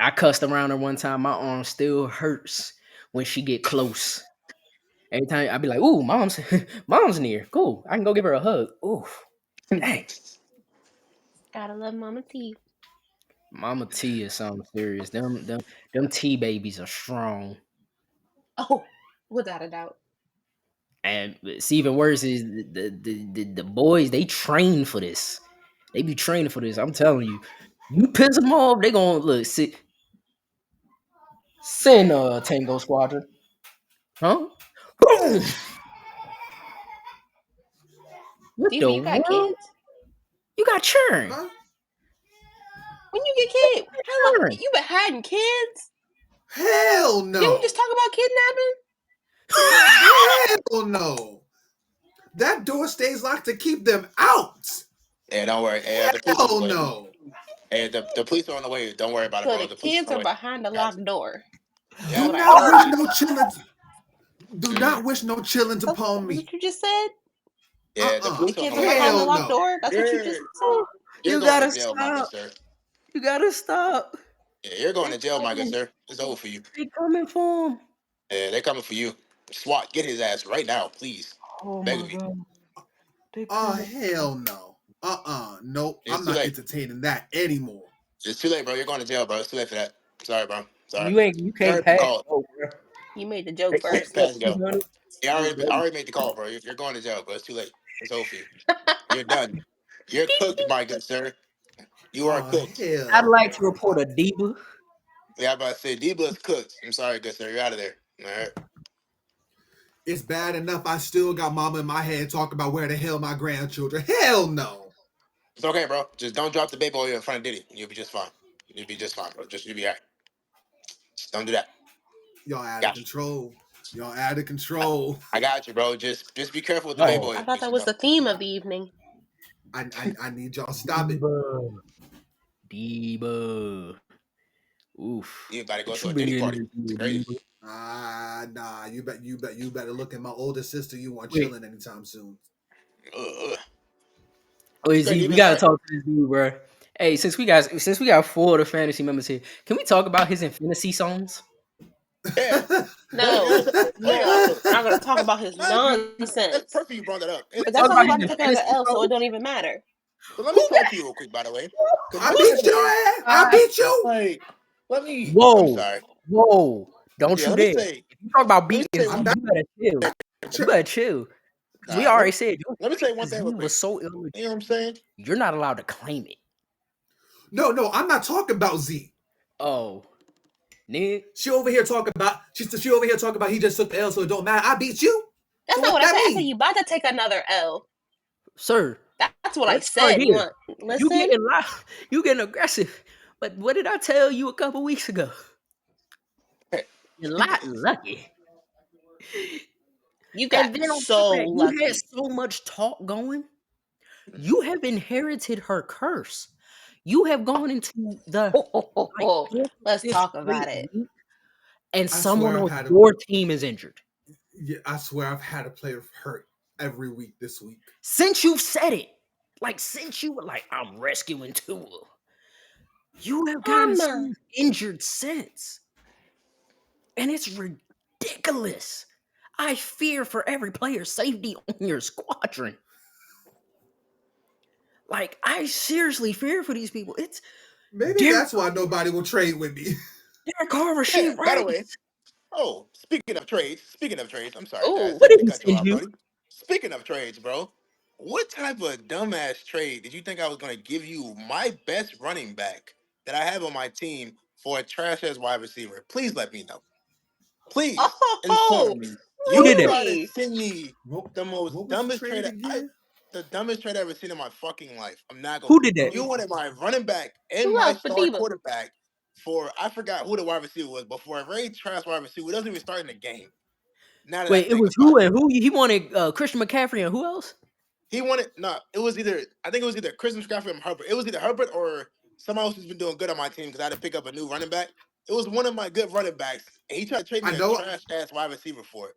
C: I cussed around her one time. My arm still hurts when she get close. Every time I be like, "Ooh, mom's mom's near. Cool. I can go give her a hug." Ooh, dang.
B: Gotta love Mama T.
C: Mama T is something serious. Them T babies are strong.
B: Oh, without a doubt.
C: And it's even worse is the boys, they train for this. They be training for this. I'm telling you. You piss them off, they gonna look send Tango Squadron. Huh? Boom! What
B: Diva,
C: the
B: you got
C: world?
B: kids?
C: You got churn.
D: Huh?
B: When you get kid, how long
C: Churn.
B: you been hiding kids?
D: Hell
B: Didn't we
D: no.
B: just talk about kidnapping?
D: Hell no. That door stays locked to keep them out.
E: Yeah, don't worry. Hey, the police on the
D: Hell
E: way.
D: no.
E: Hey, the police are on the way. Don't worry about it,
B: So
E: bro.
B: the
E: The police
B: kids
E: on
B: are
E: the way.
B: behind the
E: Got you.
B: locked door. Is
E: Yeah.
D: Do
B: what I
D: not
B: heard.
D: wish no chillings. Do
E: Mm.
D: not wish no chillings
B: That's
D: upon me.
B: what you just said.
E: Yeah, the
B: The
E: police on
B: kids
E: the
B: are
E: way.
B: behind the
D: Hell
B: locked
D: no.
B: door. That's what you just
E: You're
B: said.
E: you're
C: You
E: going to
C: gotta
E: jail, my good
C: stop.
E: sir.
C: You gotta stop.
E: Yeah, you're going
C: They
E: to jail, my good
C: coming.
E: sir. It's over for you.
C: They coming for him.
E: Yeah, they're coming for you. SWAT, get his ass right now, please.
C: Oh my
E: Begging me.
C: god. They
D: Oh
C: coming.
D: hell no. Nope.
E: It's
D: I'm
E: too
D: not
E: late.
D: entertaining that anymore.
E: It's too late, bro. You're going to jail, bro. It's too late for that. Sorry, bro. Sorry.
C: You can't
E: Already been
C: pass
E: called.
C: go, bro.
B: You made the joke first.
E: Pass go.
C: 200.
E: Yeah,
C: You
E: I
C: ready?
E: already made the call, bro. You're going to jail, bro. It's too late. It's over for you. You're done. You're cooked, my good sir. You are
D: Oh
E: cooked.
C: I'd
D: hell
C: like to
D: no.
C: report a diva.
E: Yeah, I'm about to say, D-Blood's cooked. I'm sorry, good sir. You're out of there. All right.
D: It's bad enough I still got mama in my head talking about where the hell my grandchildren. Hell no.
E: It's okay, bro. Just don't drop the baby oil in front of Diddy. You'll be just fine. You'll be just fine, bro. You'll be all right. Just don't do that.
D: Y'all out of
E: Got you.
D: control. Y'all out of control.
E: I got you, bro. Just be careful with the baby
C: Oh,
E: oil.
B: I thought that was the theme of the evening.
D: I need y'all to stop it.
C: diva. Diva. Oof.
E: You about to go
C: What
E: to
C: you
E: a
C: been
E: Diddy
C: getting
E: party.
C: into,
E: It's crazy.
C: diva?
D: Nah. You better look at my older sister. You want
C: Wait.
D: chilling anytime soon.
E: Ugh.
C: Wait,
E: Great,
C: Z,
E: you
C: we
E: been
C: gotta
E: alright?
C: talk to this dude, bro. Hey, since we got 4 of the fantasy members here, can we talk about his fantasy songs?
E: Yeah.
B: No,
E: Yeah.
B: we're not gonna talk about his
E: That's
B: nonsense.
E: perfect you brought that up.
B: But
C: Talk
B: that's
C: about
B: only
C: his
B: about to take another
C: fantasy
B: L, so it
C: songs.
B: don't even matter.
E: So let me
C: Who
E: talk to you real quick, by the way. Because
D: I
E: what
D: beat
E: is
D: your
E: it?
D: ass. I beat you.
E: Like, I'm
C: Whoa,
E: sorry.
C: whoa! Don't
E: Yeah,
C: you
E: let me
C: dare!
E: say,
C: If you talk about
E: let me
C: beating
E: say
C: Z,
D: I'm
E: one
D: not.
C: you better chill. You better chill. Because we
E: Nah,
C: already said your
E: let me say one
C: Z
E: thing real
C: was
E: quick.
C: so ill.
E: You know what I'm saying?
C: You're not allowed to claim it.
D: No, I'm not talking about Z.
C: Oh, nigga.
D: She over here talking about. She over here talking about. He just took the L, so it don't matter. I beat you.
B: That's
D: So
B: not
D: what
B: what I
D: that
B: said. I said
D: mean?
B: you about to take another L.
C: Sir,
B: That's what I
C: let's start
B: said. You
C: here.
B: want
C: You
B: listen?
C: getting loud. You getting aggressive. But what did I tell you a couple weeks ago? You're not lucky.
B: You got
C: And then on top of
B: so
C: that, you had
B: lucky.
C: so much talk going. You have inherited her curse. You have gone into the like 4th or
B: Let's
C: 5th
B: talk
C: straight
B: about it.
C: week, and
D: I
C: someone
D: swear I've
C: on
D: had a.
C: your team is injured.
D: Yeah, I swear I've had a player hurt every week this week.
C: Since you've said it, like since you were like, I'm rescuing Tua, you have gotten
B: I'm
C: someone injured since. And it's ridiculous. I fear for every player's safety on your squadron. Like, I seriously fear for these people. It's
D: Maybe
C: Derek,
D: that's why nobody will trade with me.
C: Derek Carr,
E: Yeah,
C: Rasheed
E: by the way,
C: Rice.
E: oh, speaking of trades, I'm sorry, Dad.
B: ooh.
C: What
E: Didn't
C: did
E: mean
C: he
E: to cut you
C: send
E: off,
C: you?
E: Brody. Speaking of trades, bro, what type of dumbass trade did you think I was going to give you my best running back that I have on my team for a trash ass wide receiver? Please let me know. Please
B: Oh,
E: inform me.
C: Who
E: You
C: did that?
E: try to
B: really?
E: send me
D: What,
E: the most
D: what was the
E: dumbest
D: trade
E: trade
D: again?
E: the dumbest trade I've ever seen in my fucking life. I'm not going.
C: Who did that?
E: You wanted my running back and
B: Who
E: my
B: else but
E: star
B: Diva?
E: quarterback for I forgot who the wide receiver was, but for a very trash wide receiver, who doesn't even start in the game. Now that I
C: Wait, it
E: think
C: was
E: about
C: who
E: it,
C: and who? He wanted Christian McCaffrey and who else?
E: he wanted no. It was either I think it was either Christian McCaffrey or Herbert. It was either Herbert or someone else who's been doing good on my team because I had to pick up a new running back. It was one of my good running backs, and he tried to trade
D: I
E: me a
D: know.
E: trash ass wide receiver for it.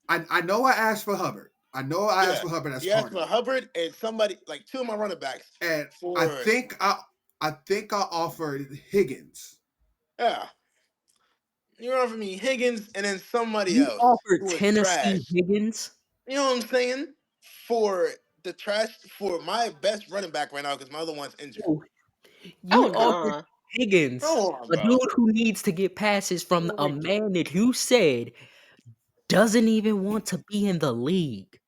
D: I know. I asked for Hubbard. I know. I asked
E: Yeah,
D: for Hubbard as
E: he asked for
D: target,
E: Hubbard and somebody like two of my running backs
D: and I
E: for
D: think I offered Higgins.
E: yeah. You offered me Higgins and then somebody
C: You
E: else
C: offered
E: who was
C: Tennessee
E: trash.
C: Higgins.
E: You know what I'm saying? For the trash for my best running back right now because my other one's injured.
C: Oh, you
B: Oh
C: offered
B: no.
C: Higgins,
E: Come on,
C: a
E: bro.
C: dude who needs to get passes from a
E: Like,
C: man that you said doesn't even want to be in the league.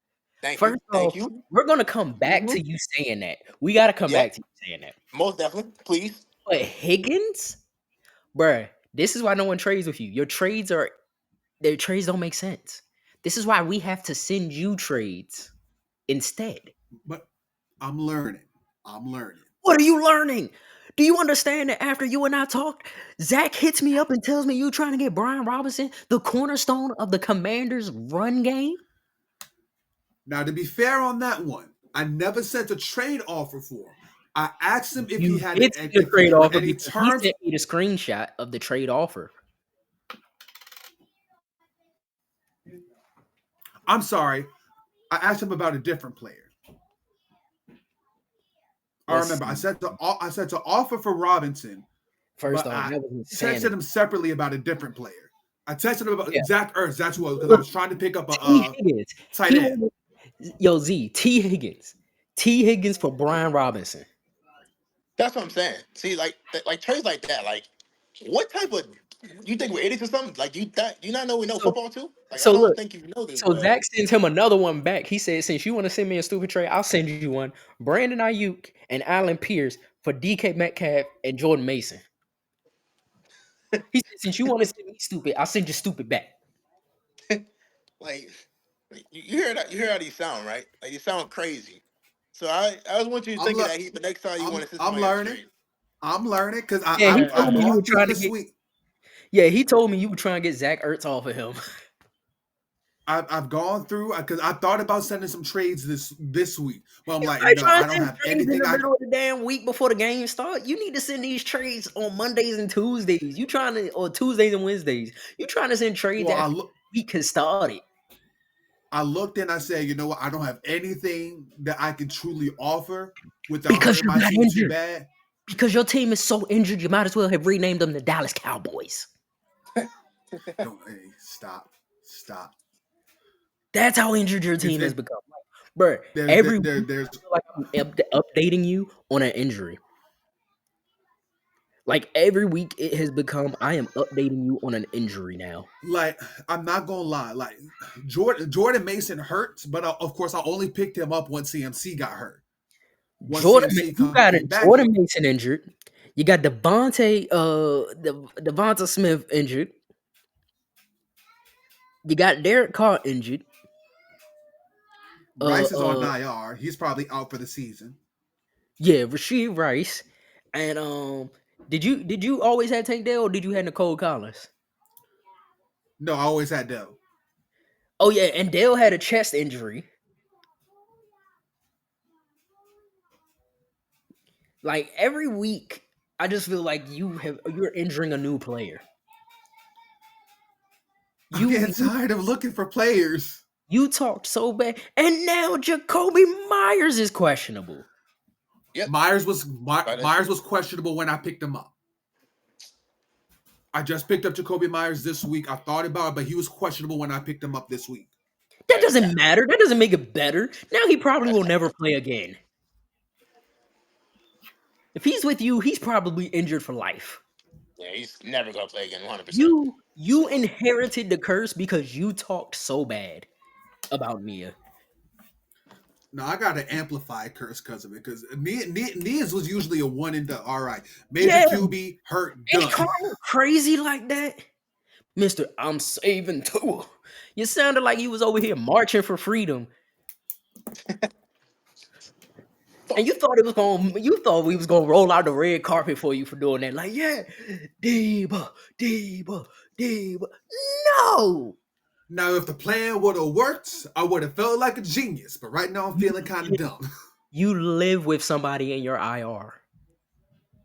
E: thank you,
C: First
E: thank
C: off,
E: you.
C: we're gonna come back
E: Hmm.
C: to you saying that. We gotta come
E: Yep,
C: back to you saying that.
E: most definitely. Please.
C: But Higgins, bruh, this is why no one trades with you. Their trades don't make sense. This is why we have to send you trades instead.
D: But I'm learning. I'm learning.
C: What are you learning? Do you understand that after you and I talked, Zach hits me up and tells me you trying to get Brian Robinson, the cornerstone of the Commanders' run game?
D: Now, to be fair on that one, I never sent a trade offer for him. I asked him if he
C: You
D: had
C: did see the
D: if
C: trade
D: there were
C: offer
D: any
C: because he
D: terms.
C: sent me the screenshot of the trade offer.
D: I'm sorry. I asked him about a different player. I
C: Let's
D: remember I
C: see.
D: sent the offer for Robinson,
C: First
D: but
C: off,
D: I
C: that was
D: texted
C: insanity.
D: him separately about a different player. I texted him about
C: Yeah.
D: Zach Ertz. That's who because I
C: Look,
D: was trying to pick up
C: T.
D: a
C: Higgins.
D: tight
C: He
D: end.
C: wanted T. Higgins. T. Higgins for Brian Robinson.
E: That's what I'm saying. See, like trades like that. Like, what type of you think we're idiots or something? Like you not know we know
C: So
E: football too? Like I
C: so
E: don't
C: look.
E: think you know this,
C: So
E: bro.
C: Zach sends him another one back. He said, since you want to send me a stupid trade, I'll send you one. Brandon Ayuk and Allen Pierce for DK Metcalf and Jordan Mason. He said, since you want to send me stupid, I'll send you stupid back.
E: Like you hear that? You hear how these sound, right? Like you sound crazy. So I just want you to
D: I'm
E: think of
D: le-
E: that heat the next time you want to send
D: I'm
E: somebody a
D: learning.
E: trade.
D: I'm learning because
C: Yeah, he
E: Yeah,
C: told
D: I've
C: me you were
D: gone through
C: trying to
D: this
C: get.
D: week.
C: Yeah, he told me you were trying to get Zach Ertz off of him.
D: I've gone through because I thought about sending some trades this week, but I'm like,
C: I
D: no,
C: trying
D: I
C: to
D: don't
C: send
D: have
C: trades in
D: anything.
C: the middle of the damn week before the game start. You need to send these trades on Mondays and Tuesdays. You trying to or Tuesdays and Wednesdays. You trying to send trades
D: Well,
C: after the week has started.
D: I looked and I said, you know what? I don't have anything that I can truly offer without
C: Because
D: hurting
C: you're
D: my
C: not
D: team too
C: injured.
D: bad.
C: Because your team is so injured, you might as well have renamed them the Dallas Cowboys.
D: Don't stop.
C: That's how injured your
D: It's
C: team has
D: it.
C: become. Bro,
D: There's
C: every week
D: there's
C: I feel like I'm updating you on an injury. Like every week it has become I am updating you on an injury now.
D: like I'm not gonna lie, like Jordan Mason hurts, but of course I only picked him up once CMC got hurt. Once CMC
C: You got a
D: came back,
C: Jordan Mason injured. You got Devonta Smith injured. You got Derek Carr injured. Uh
D: Rice is on
C: uh
D: IR. He's probably out for the season.
C: yeah, Rasheed Rice. And did you always have Tank Dell or did you have Nicole Collins?
D: No, I always had Dell.
C: Oh yeah, and Dale had a chest injury. Like every week, I just feel like you're injuring a new player.
D: I'm
C: You
D: getting
C: you
D: tired of looking for players.
C: you talked so bad, and now Jacoby Myers is questionable.
E: Yep.
D: Myers was
E: But
D: Myers was questionable when I picked him up. I just picked up Jacoby Myers this week. I thought about it, but he was questionable when I picked him up this week.
C: That
E: that's
C: doesn't
E: cap.
C: matter. That doesn't make it better. Now he probably
E: That's
C: will
E: cap.
C: never play again. If he's with you, he's probably injured for life.
E: Yeah, he's never gonna play again, 100%.
C: You inherited the curse because you talked so bad about Nia.
D: No, I got to amplify curse because of it. Because Nia's was usually a one and done. All right, major
C: Yeah,
D: QB hurt
C: and
D: done.
C: Carter crazy like that. Mister, I'm saving Tua. You sounded like you was over here marching for freedom, and
E: Fuck.
C: you thought we was gonna roll out the red carpet for you for doing that. Like, yeah, Deba. No,
D: Now, if the plan would have worked, I would have felt like a genius. But right now, I'm
C: you
D: feeling kind of dumb.
C: you live with somebody in your IR.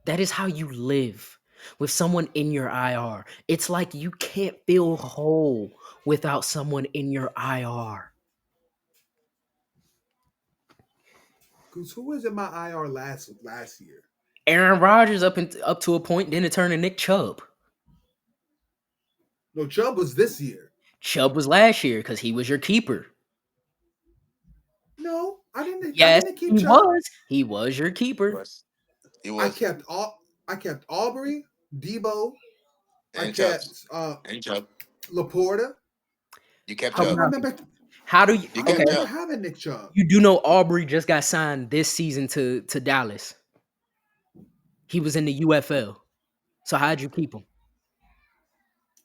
C: That is how you live with someone in your IR. It's like you can't feel whole without someone in your IR.
D: Because who was in my IR last year?
C: Aaron Rodgers up to a point, then it turned to Nick Chubb.
D: No, Chubb was this year.
C: Chubb was last year because he was your keeper.
D: No, I didn't. I
C: Yes,
D: didn't keep
C: he
D: Chubb.
C: was. He was your
E: He
C: keeper.
E: was. He
D: I
E: was.
D: kept all. I kept Aubrey, Debo. I
E: And Chubb.
D: kept
E: And Chubb.
D: Laporta.
E: You kept
D: I
C: How
D: don't
E: Chubb.
C: about
D: remember.
C: how do you
E: You
D: I don't
E: kept
C: okay?
D: remember
E: Chubb.
D: having Nick Chubb.
C: You do know Aubrey just got signed this season to Dallas. He was in the UFL. So how'd you keep him?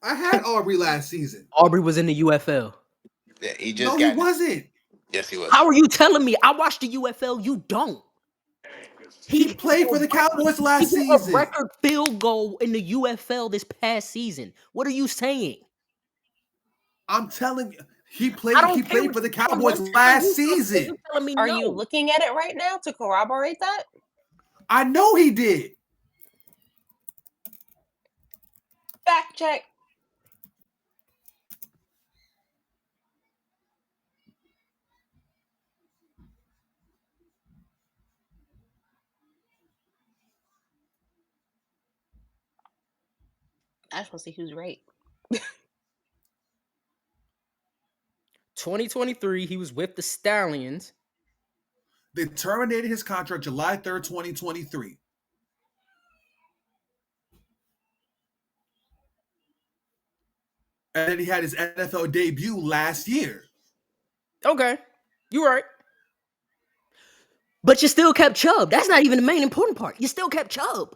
D: I had Aubrey last season.
C: Aubrey was in the UFL.
E: Yeah, he
D: No,
E: just
D: he
E: got in.
D: wasn't.
E: Yes, he was.
C: How are you telling me? I watched the UFL. You don't.
D: He played for the Cowboys
C: He
D: last
C: hit a
D: season.
C: record field goal in the UFL this past season. What are you saying?
D: I'm telling you, He
C: I
D: played.
C: don't
D: He
C: care
D: played
C: what
D: for the
C: someone
D: Cowboys
C: telling
D: last
C: you something.
D: season.
C: You telling me
B: Are you
C: no?
B: looking at it right now to corroborate that?
D: I know he did.
B: Fact check. I just want to see who's right.
C: 2023, he was with the Stallions.
D: They terminated his contract July 3rd, 2023. And then he had his NFL debut last year.
C: Okay, you right. But you still kept Chubb. That's not even the main important part. You still kept Chubb.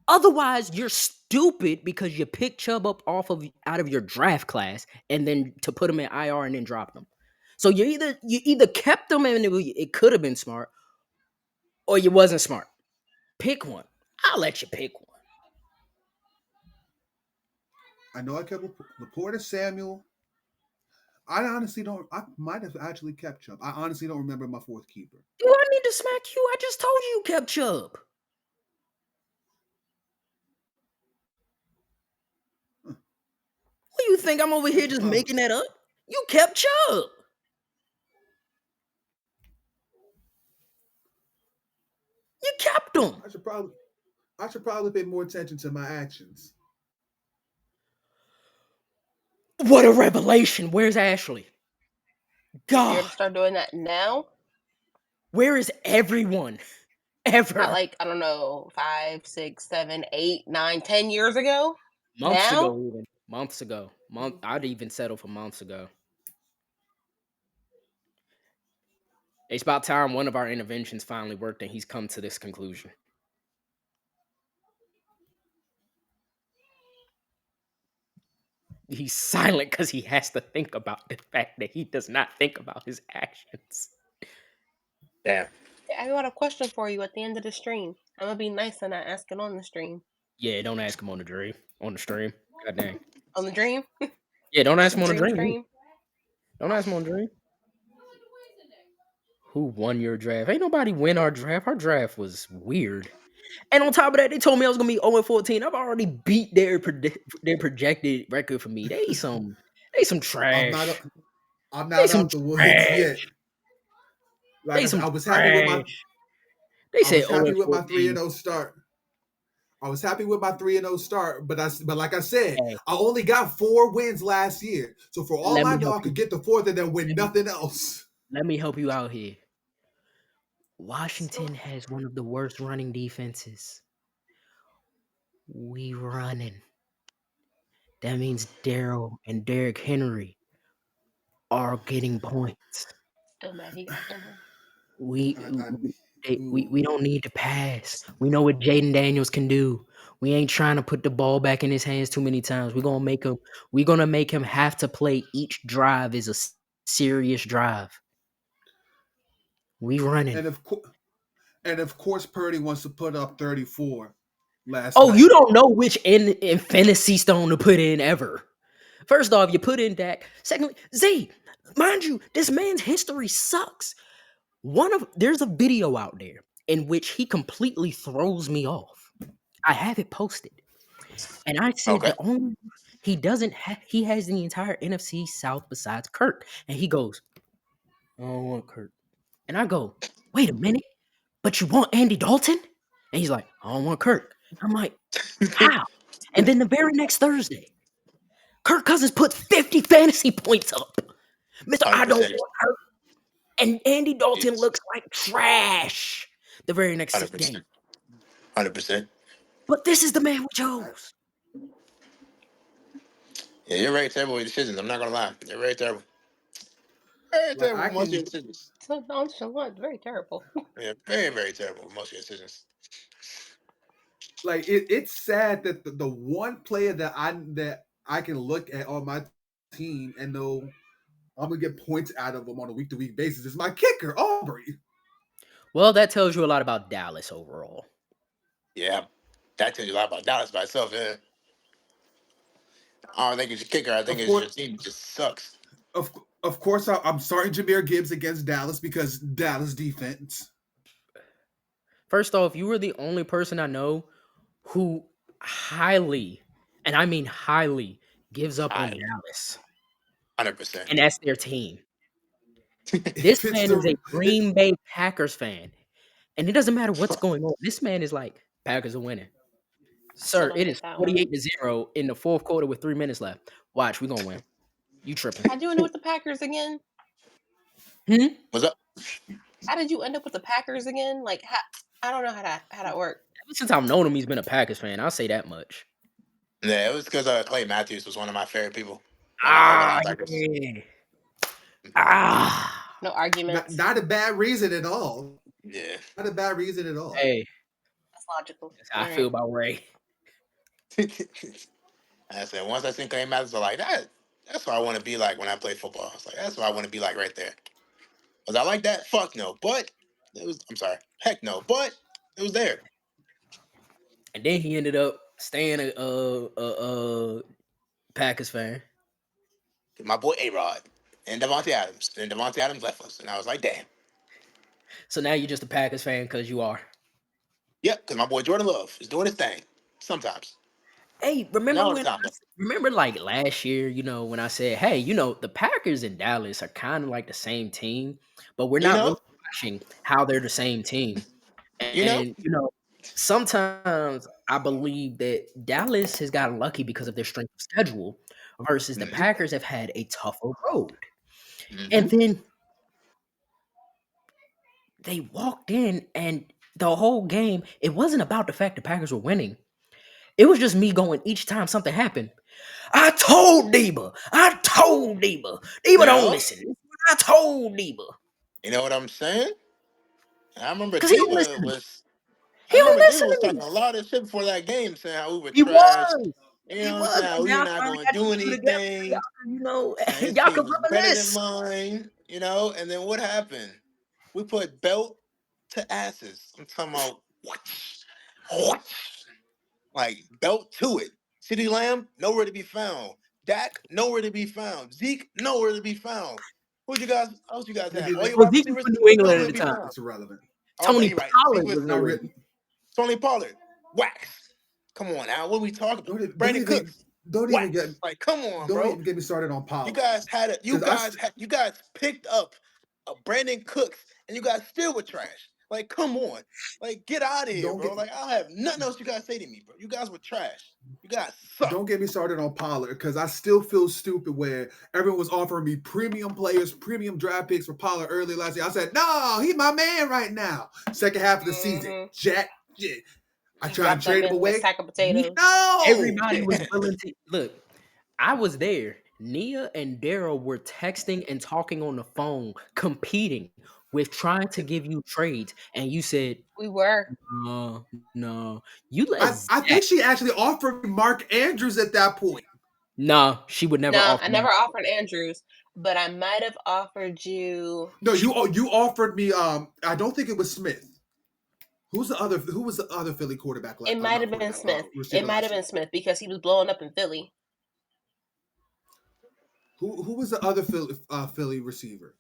C: Otherwise, you're stupid because you picked Chubb up out of your draft class and then to put him in IR and then drop him. So you either kept him and it could have been smart, or you wasn't smart. Pick one. I'll let you pick one.
D: I know I kept Laporta, Samuel. I honestly don't. I might have actually kept Chubb. I honestly don't remember my fourth keeper.
C: Do I need to smack you? I just told you kept Chubb. What do you think? I'm over here just making that up? You kept Chubb. You kept him.
D: I should probably pay more attention to my actions.
C: What a revelation. Where's Ashley?
B: You're
C: God.
B: gonna start doing that now?
C: Where is everyone? Ever.
B: Not like, I don't know, 5, 6, 7, 8, 9, 10 years ago?
C: Months
B: Now?
C: ago, even. Months ago. I'd even settle for months ago. It's about time one of our interventions finally worked and he's come to this conclusion. He's silent because he has to think about the fact that he does not think about his actions.
E: Damn.
B: I got a question for you at the end of the stream. I'm gonna be nice and not ask it on the stream.
C: Yeah, don't ask him on the stream. God dang.
B: On the dream?
C: Yeah, don't ask him on the dream.
B: Stream?
C: Don't ask him on the dream. Who won your draft? Ain't nobody win our draft. Our draft was weird. And on top of that, they told me I was gonna be 0-14. I've already beat their projected record for me. They some trash.
D: I'm
C: They
D: not
C: some
D: out the woods
C: trash.
D: yet. Like
C: They some
D: I was happy with my
C: trash. They
D: I
C: said
D: was happy with my
C: 0-14.
D: 3-0 start. I was happy with my 3-0 start, but like I said,
C: Hey,
D: I only got 4 wins last year. So for all
C: let
D: I
C: me
D: know,
C: help
D: I
C: you.
D: could get the 4th and then win
C: Let me,
D: nothing else.
C: let me help you out here. Washington has one of the worst running defenses. We running. That means Daryl and Derrick Henry are getting points.
B: Still mad he got someone.
C: We
D: Ooh.
C: we don't need to pass. We know what Jaden Daniels can do. We ain't trying to put the ball back in his hands too many times. We're gonna make him have to play each drive is a serious drive. We running.
D: And of course, Purdy wants to put up 34 last
C: Oh,
D: night.
C: you don't know which in fantasy stone to put in ever. First off, you put in Dak. Secondly, Z, mind you, this man's history sucks. There's a video out there in which he completely throws me off. I have it posted. And I said
E: Okay.
C: the only he doesn't have he has the entire NFC South besides Kirk. And he goes, I don't want Kirk. And I go, wait a minute, but you want Andy Dalton? And he's like, I don't want Kirk. I'm like, how? And then the very next Thursday, Kirk Cousins put 50 fantasy points up. Mr. I don't
E: 100%.
C: want Kirk. And Andy Dalton
E: Yes.
C: looks like trash the very next
E: 100%.
C: game.
E: 100%.
C: But this is the man we chose.
E: Yeah, you're very terrible with your decisions. I'm not gonna lie. You're very terrible. Very
D: Like
E: terrible
D: I
E: with most of your
D: can
E: decisions.
B: So nonchalant, very terrible.
E: Yeah, very, very terrible with most of your decisions.
D: like it's sad that the one player that I can look at on my team and know I'm gonna get points out of him on a week to week basis is my kicker, Aubrey.
C: Well, that tells you a lot about Dallas overall.
E: Yeah, that tells you a lot about Dallas by itself. Yeah. I don't think it's your kicker. I think
D: Of
E: it's your
D: course,
E: team just sucks.
D: Of course, I'm starting Jahmyr Gibbs against Dallas because Dallas defense.
C: First off, you were the only person I know who highly, and I mean highly, gives up on
E: Highly,
C: Dallas,
E: 100%.
C: and that's their team. This
D: If it's
C: man is a
D: the
C: Green Bay Packers fan, and it doesn't matter what's going on. This man is like, Packers are winning.
B: I still
C: Sir,
B: don't
C: it
B: get
C: is
B: that one.
C: 48-0 in the fourth quarter with 3 minutes left. Watch, we gonna win. You tripping.
B: How'd you end up with the Packers again?
C: Hmm?
E: What's up?
B: How did you end up with the Packers again? Like, I don't know how that worked.
C: Ever since I've known him, he's been a Packers fan. I'll say that much.
E: Yeah, it was because Clay Matthews was one of my favorite people on the
C: Ah,
E: Packers.
C: yeah. Ah.
B: No arguments.
D: not a bad reason at all.
E: Yeah.
D: Not a bad reason at all.
C: Hey,
B: That's logical.
C: that's how I
B: All
C: feel
B: right.
C: about Ray.
E: I said, once I seen Clay Matthews, I was like, that's what I want to be like when I play football. I was like, that's what I want to be like right there. Was I like that? Fuck no. But it was, I'm sorry. Heck no. But it was there.
C: And then he ended up staying a Packers fan.
E: My boy A-Rod and Devontae Adams. And Devontae Adams left us. And I was like, damn.
C: So now you're just a Packers fan because you are.
E: Yep, because my boy Jordan Love is doing his thing. Sometimes.
C: Hey, remember
E: Not all the
C: when?
E: time, though.
C: Remember, like last year, when I said, "Hey, the Packers and Dallas are kind of like the same team, but we're
E: You
C: not
E: know?
C: really watching how they're the same team."
E: You know?
C: And sometimes I believe that Dallas has gotten lucky because of their strength of schedule, versus the
E: Mm-hmm.
C: Packers have had a tougher road.
E: Mm-hmm.
C: And then they walked in, and the whole game, it wasn't about the fact the Packers were winning. It was just me going each time something happened. I told Deba. Deba
E: You
C: don't
E: know?
C: listen. I told Deba.
E: You know what I'm saying? I remember
C: Because he don't
E: Diva
C: listen.
E: was I
C: He don't
E: remember Diva
C: listen
E: was
C: to
E: talking
C: me.
E: a lot of shit before that game, saying how we were
C: He
E: trash.
C: was.
E: You
C: He
E: know what I'm
C: was.
E: saying?
C: And
E: We're
C: now I
E: not
C: finally
E: gonna
C: got
E: do
C: these two together.
E: anything. His
C: Y'all
E: team
C: can
E: was better than
C: reminisce.
E: mine, and then what happened? We put belt to asses. I'm talking about what? Like belt to it. CeeDee Lamb, nowhere to be found. Dak, nowhere to be found. Zeke, nowhere to be found. Who'd you guys? Else you guys have? All your
C: Well,
E: wide
C: Zeke was
E: receivers,
C: for New England
E: nowhere
C: at
E: to
C: the
E: be
C: time.
E: found.
D: It's irrelevant.
C: Tony
E: Okay, right. Zeke
C: Pollard
E: was
C: was
D: Not
C: New
D: re-
C: England.
E: Tony Pollard, wax. Come on now, what are we talking about?
D: don't
E: Brandon
D: even
E: Cooks,
D: don't even get
E: wax. Like, come on,
D: don't
E: bro.
D: even get me started on
E: You
D: Pollard
E: guys had it. You
D: because
E: guys picked up a Brandon Cooks, and you guys still were trash. Like, come on. Like, get out of here,
D: don't
E: bro.
D: get
E: Like, I don't have nothing else you guys say to me, bro. You guys were trash. You guys suck.
D: don't get me started on Pollard because I still feel stupid where everyone was offering me premium players, premium draft picks for Pollard early last year. I said, no, he's my man right now. Second half of the season,
B: Mhm.
D: Jack. Yeah. I
B: You
D: try and
B: dropped that
D: trade him
B: man like a
D: away.
B: sack of potatoes.
D: No.
C: Everybody was willing to look. I was there. Nia and Daryl were texting and talking on the phone, competing with trying to give you trades, and you said,
B: We were.
C: no. You let
D: I
C: Zach.
D: think she actually offered me Mark Andrews at that point.
C: No, she would never
B: No,
C: offer
B: I
C: me.
B: never offered Andrews, but I might have offered you.
D: No, you offered me. I don't think it was Smith. Who was the other Philly quarterback?
B: It might have been Smith. It might have been Smith because he was blowing up in Philly.
D: Who was the other Philly receiver?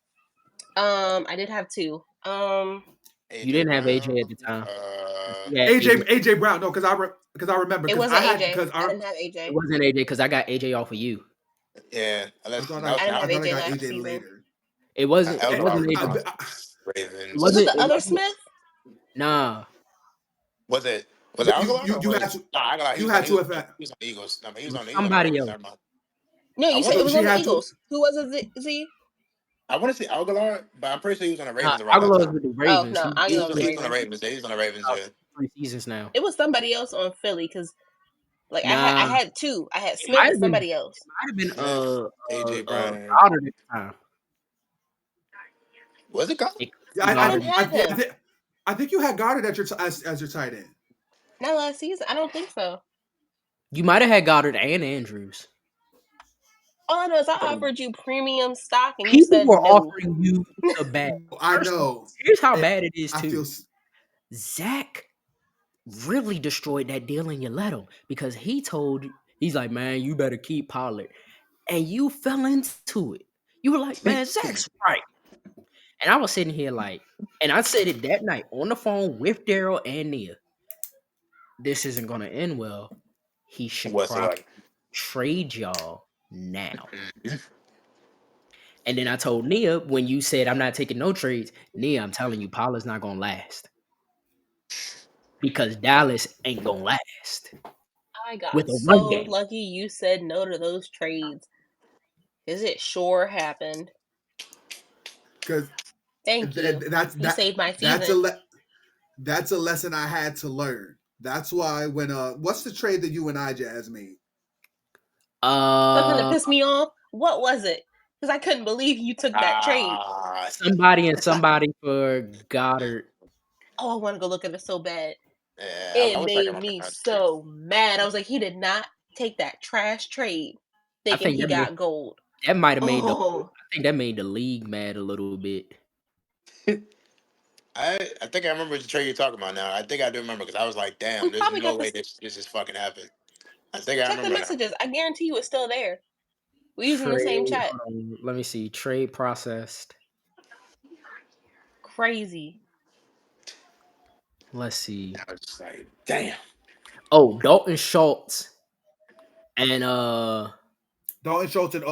B: I did have two.
C: You didn't have AJ at the time. Yeah,
D: AJ Brown. No, because I remember
B: It
D: because
B: wasn't
D: I had
B: AJ.
D: because
B: I didn't have
C: it
B: AJ.
C: wasn't AJ because I got AJ off of you.
E: Yeah,
D: I
E: unless
D: thought
E: now,
B: I didn't
E: now
B: have
D: I
B: AJ
D: got
B: last
D: AJ
B: season.
D: later.
C: It wasn't.
E: that
C: It
E: was
C: wasn't
E: our
C: AJ.
E: Ravens.
C: It
B: Was it
C: wasn't.
B: the
C: It
B: other
C: wasn't.
B: Smith?
C: Nah.
E: Was it
D: No,
E: Aguilar or
D: you had
E: was
D: to
E: Aguilar?
D: you had to have had.
E: He was on the Eagles. No, he
C: It
E: was
C: was
E: on the
C: somebody
E: Ravens.
C: else.
E: Never mind.
B: No,
E: I
B: you said
E: want
B: it
E: to
B: was
D: She
B: on the
D: had to.
B: Eagles. Who was it? Z?
E: I want to say Aguilar, but I'm pretty sure he was on the
C: Nah,
E: Ravens around that
C: Aguilar was
E: time.
C: with the
B: Oh
C: Ravens.
B: no,
C: He
B: Aguilar was
E: He's on the
B: Ravens.
E: Ravens. Yeah, he's on the Ravens.
C: out
E: Yeah.
C: 3 seasons now.
B: It was somebody else on Philly because like I
C: Nah,
B: had two. I had
C: it
B: Smith
C: might
B: and
C: have been.
B: somebody else.
C: Might have been
E: Smith, AJ Brown.
C: Goddard at the time.
E: Was it Goddard?
C: It could
D: Yeah,
C: be
B: I
C: Goddard.
B: didn't have him.
D: I think you had Goddard as your tight end.
B: Not last season. I don't think so.
C: You might have had Goddard and Andrews.
B: All I know is I offered you premium stock and you
C: People
B: said
C: were
B: no.
C: offering you the bag.
D: I
C: First of all,
D: know.
C: here's how
D: And
C: bad it is
D: I feel
C: too. Zach really destroyed that deal in your letter because he's like, man, you better keep Pollard. And you fell into it. You were like, man, Zach's right. And I was sitting here like, and I said it that night on the phone with Daryl and Nia. This isn't gonna end well. He should
E: Whatsoever.
C: probably trade y'all now.
E: Mhm.
C: And then I told Nia, when you said I'm not taking no trades, Nia, I'm telling you, Paula's not gonna last. Because Dallas ain't gonna last
B: I got
C: with a run
B: so
C: game.
B: lucky you said no to those trades. Because it sure happened.
D: Because
B: Thank you. You saved my season.
D: that's a lesson I had to learn. That's why when what's the trade that you and I Jazz made?
B: Something that pissed me off. What was it? Because I couldn't believe you took that trade.
C: Somebody and somebody for Goddard.
B: Oh, I want to go look at it so bad.
E: Yeah, I
B: It
E: wish I could
B: made
E: remember
B: me
E: that.
B: so mad. I was like, he did not take that trash trade
C: I
B: thinking
C: think
B: he got gold.
C: that might have made
B: Oh,
C: I think that made the league mad a little bit.
E: I think I remember the trade you're talking about now. I think I do remember because I was like, damn,
B: we
E: there's
B: probably
E: no
B: got
E: way
B: this.
E: this is fucking happened. I think I
B: Check the
E: remember now.
B: messages. I guarantee you it's still there. We're using the
C: Trade,
B: same chat.
C: hold on, let me see. Trade processed.
B: Crazy.
C: Let's see.
E: I was just like, damn.
C: Oh, Dalton Schultz and
D: Dalton Schultz and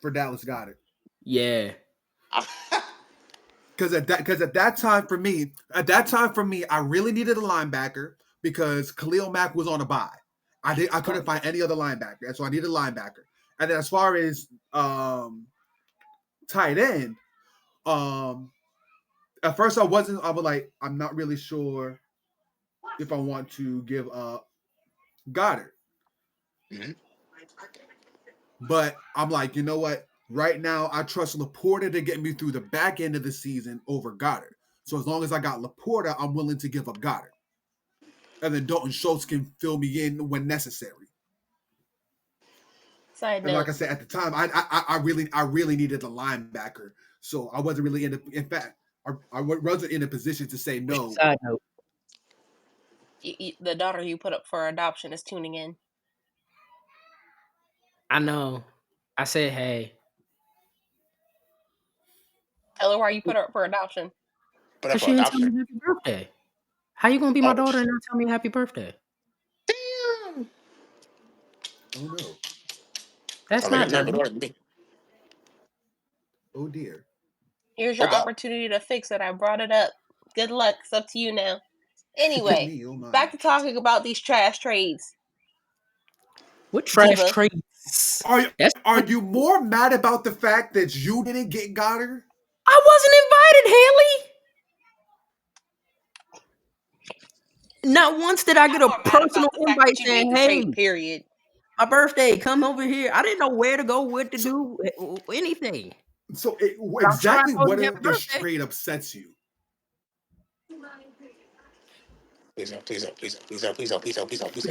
D: for Dallas got it.
C: yeah.
D: Because at that time for me, I really needed a linebacker because Khalil Mack was on a bye. I couldn't find any other linebacker, and so I needed a linebacker. And then as far as tight end, at first I was like, I'm not really sure if I want to give up Goddard.
E: Mhm.
D: But I'm like, you know what? Right now, I trust Laporta to get me through the back end of the season over Goddard. So as long as I got Laporta, I'm willing to give up Goddard. And then Dalton Schultz can fill me in when necessary.
B: Side
D: And
B: note.
D: like I said, at the time, I really needed a linebacker. So I wasn't really in fact, I wasn't in a position to say no.
C: Side note.
B: The daughter you put up for adoption is tuning in.
C: I know. I said, hey.
B: Tell her why you put her up for adoption.
E: But
C: Because
E: for
C: she didn't tell me
E: adoption.
C: happy birthday. How you gonna be my
E: Oh,
C: daughter and not tell me happy birthday?
E: damn.
D: Oh no.
C: That's
E: Sound like a
C: not
E: terrible
C: nice.
E: daughter to me.
D: Oh dear.
B: Here's
E: Oh
B: your
E: God.
B: opportunity to fix it. I brought it up. Good luck. It's up to you now. Anyway,
D: Me, oh my.
B: back to talking about these trash trades.
C: What trash
B: Diva.
C: trades?
D: Are you more mad about the fact that you didn't get Goddard?
C: I wasn't invited, Haley. Not once did I get
B: I'm
C: a
B: more mad
C: personal
B: about the fact
C: invite
B: that you made
C: saying,
B: the
C: hey,
B: trade, period.
C: my birthday, come over here. I didn't know where to go, what to do, anything.
D: So
C: I'm trying
D: exactly
C: to
D: what
C: happy
D: of this
C: birthday.
D: trade upsets you?
E: Please up, please up, please up, please up, please up, please up, please up, please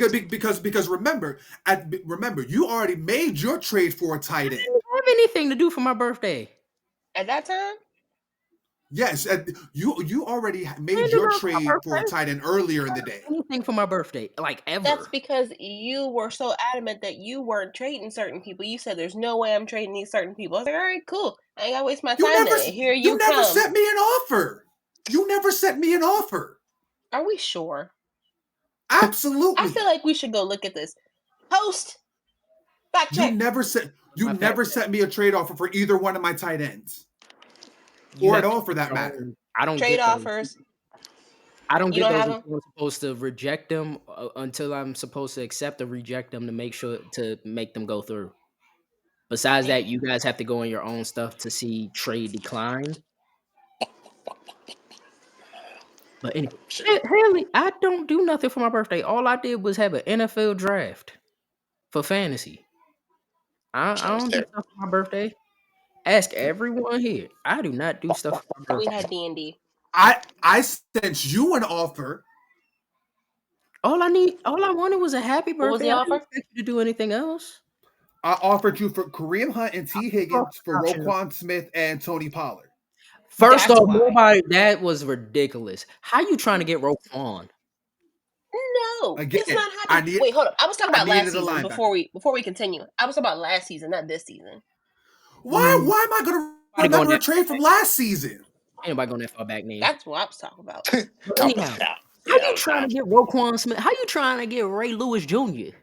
E: up.
D: Because remember, you already made your trade for a tight end.
C: I didn't have anything to do for my birthday.
B: At that time,
D: Yes, you already
C: I
D: made
C: didn't do
D: your
C: nothing for my
D: trade for a
C: birthday.
D: tight end earlier in the day.
C: Anything for my birthday, like
B: that's
C: ever.
B: because you were so adamant that you weren't trading certain people. You said, there's no way I'm trading these certain people. I was like, all right, cool. I ain't got to waste my time then. And here you
D: never
B: come.
D: sent me an offer. You never sent me an offer.
B: Are we sure?
D: Absolutely.
B: I feel like we should go look at this. Host, fact check.
D: You never sent me a trade offer for either one of my tight ends.
C: You
D: Or
C: have
D: at
C: to
D: all for that
C: get your
D: matter.
C: own- I don't
B: Trade
C: get those.
B: offers.
C: I don't
B: You
C: get
B: don't
C: those
B: have
C: until I'm supposed to reject them until I'm supposed to accept or reject them to make sure to make them go through. Besides that, you guys have to go on your own stuff to see trade decline. But anyway, Haley, I don't do nothing for my birthday. All I did was have an NFL draft for fantasy. I don't do stuff for my birthday. Ask everyone here. I do not do stuff for my
B: We
C: birthday.
B: had D&D.
D: I sent you an offer.
C: All I wanted was a happy birthday.
B: What was the
C: I didn't
B: offer?
C: expect you to do anything else.
D: I offered you for Kareem Hunt and T. Higgins for
C: Option.
D: Roquan Smith and Tony Pollard.
C: First
B: That's
C: off,
B: why.
C: nobody. That was ridiculous. How you trying to get Roquan?
B: No,
D: Again,
B: it's not happening. Wait, hold up. I was talking about last season before we continue. I was talking about last season, not this season.
D: Why am I gonna remember a trade from last season?
C: Ain't nobody going that far back, name.
B: That's what I was talking about.
C: Anyhow, how you trying to get Roquan Smith? How you trying to get Ray Lewis Jr.?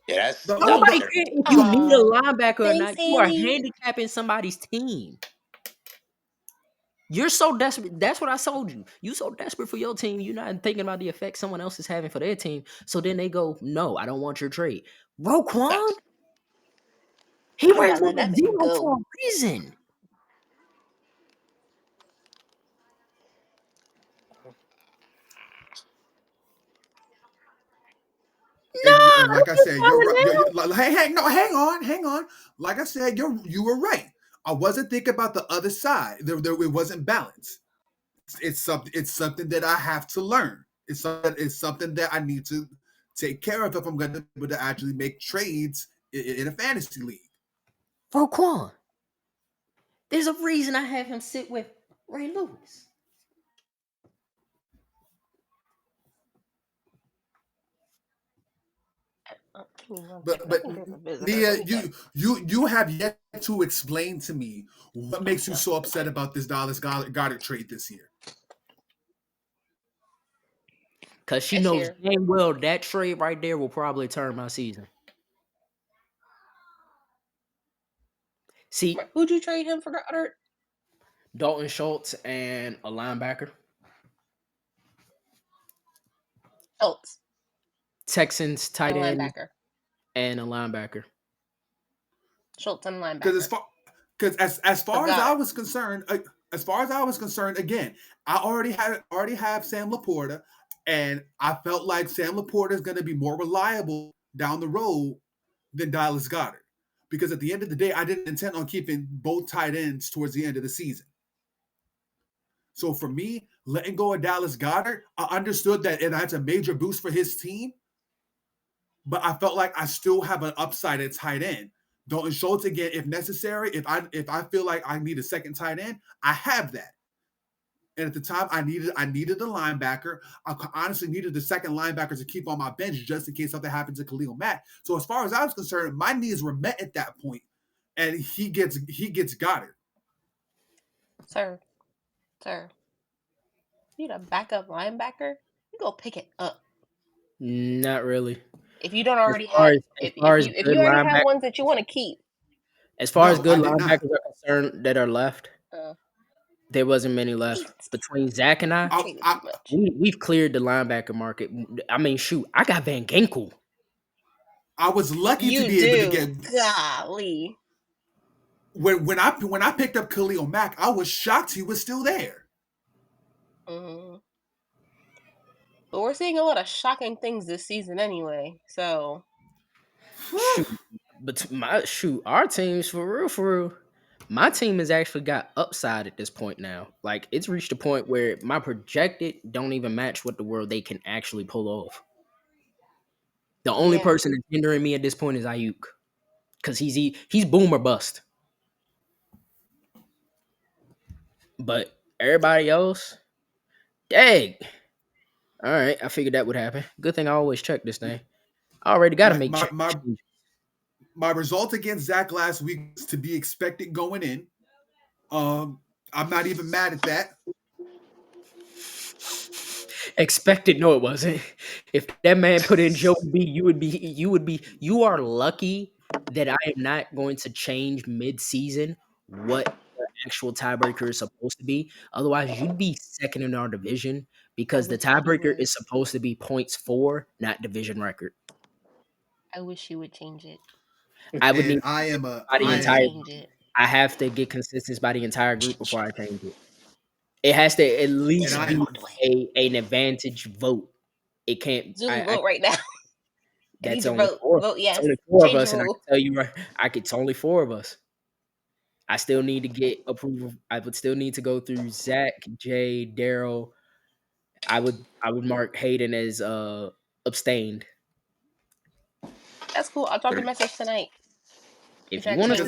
E: Yeah, that's
C: Nobody cares if you need a linebacker or not.
B: Thanks,
C: You are
B: Haley.
C: handicapping somebody's team. You're so desperate. That's what I told you. You so desperate for your team. You're not thinking about the effect someone else is having for their team. So then they go, no, I don't want your trade. Roquan? He
B: I'm
C: raised
B: not
C: with
B: letting
C: a
B: that man
C: zero
B: go.
C: for a reason.
D: And like I said, you're right. Hang on. Like I said, you were right. I wasn't thinking about the other side. It wasn't balanced. It's something that I have to learn. It's something that I need to take care of if I'm going to be able to actually make trades in a fantasy league.
C: Roquan. There's a reason I have him sit with Ray Lewis.
D: But Nia, you have yet to explain to me what makes you so upset about this Dallas Goddard trade this year.
C: Because she knows damn well that trade right there will probably turn my season. See,
B: who'd you trade him for Goddard?
C: Dalton Schultz and a linebacker.
B: Schultz.
C: Texans tight end
B: linebacker.
C: And a linebacker.
B: Schultz and linebacker.
D: Because as far as I was concerned, again, I already have Sam Laporta, and I felt like Sam Laporta is going to be more reliable down the road than Dallas Goedert. Because at the end of the day, I didn't intend on keeping both tight ends towards the end of the season. So for me, letting go of Dallas Goedert, I understood that that's a major boost for his team. But I felt like I still have an upside at tight end. Dalton Schultz again, if necessary. If I feel like I need a second tight end, I have that. And at the time, I needed a linebacker. I honestly needed the second linebacker to keep on my bench just in case something happens to Khalil Mack. So as far as I was concerned, my needs were met at that point, and he gets Goddard.
B: Sir, you need a backup linebacker? You go pick it up.
C: Not really.
B: If you don't already have, if you already have ones that you want to keep.
C: As far as good linebackers are concerned that are left, there wasn't many left. Between Zach and we've cleared the linebacker market. I mean, shoot, I got Van Ginkel.
D: I was lucky to be able to get.
B: Golly.
D: When I picked up Khalil Mack, I was shocked he was still there.
B: Mm-hmm. But we're seeing a lot of shocking things this season anyway. So,
C: our teams for real. My team has actually got upside at this point now. Like it's reached a point where my projected don't even match what the world they can actually pull off. The only person that's hindering me at this point is Ayuk, because he's boom or bust. But everybody else, dang. All right, I figured that would happen. Good thing I always check this thing. I already got to make changes.
D: My result against Zach last week was to be expected going in. I'm not even mad at that.
C: Expected? No, it wasn't. If that man put in Joe B, you are lucky that I am not going to change mid-season what the actual tiebreaker is supposed to be. Otherwise, you'd be second in our division because the tiebreaker is supposed to be points for, not division record.
B: I wish you would change it.
C: I would need. I have to get consensus by the entire group before I change it. It has to at least be an advantage vote. It can't.
B: Zoom vote right now.
C: That's only four. Vote yes. It's only four of us, and I can tell you right. It's only four of us. I still need to get approval. I would still need to go through Zach, Jay, Daryl. I would mark Hayden as abstained.
B: That's cool. I'll drop the message tonight.
C: If you want to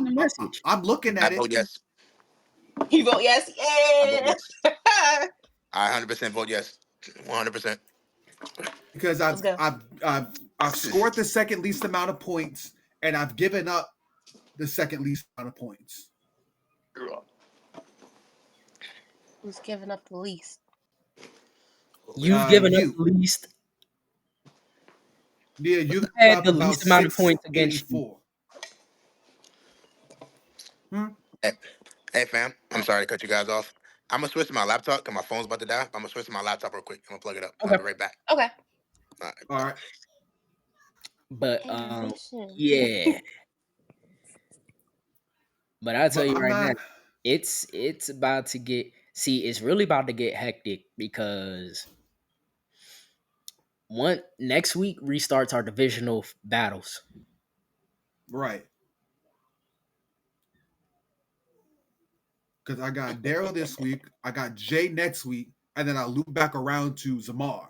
C: message,
D: I'm looking at it.
E: Vote yes.
B: You vote yes? Yeah.
E: I 100% vote yes. 100%.
D: Because I've scored the second least amount of points, and I've given up the second least amount of points.
B: Who's giving up the least?
C: You've given up
D: You.
C: the least.
D: Yeah, you
C: Who
D: gave
C: had
D: up
C: the
D: about
C: least amount of points against you?
D: 684. Hmm?
E: Hey, fam. I'm sorry to cut you guys off. I'm gonna switch to my laptop because my phone's about to die. I'm gonna switch to my laptop real quick. I'm gonna plug it up. I'll
C: Okay.
E: be right back.
B: Okay.
E: All right.
D: All right.
C: But
B: Intermission.
C: yeah. But I'll tell
D: But
C: you
D: I'm
C: right now,
D: not.
C: it's about to get it's really about to get hectic because next week restarts our divisional battles.
D: Right. Because I got Daryl this week, I got Jay next week, and then I loop back around to Zamar.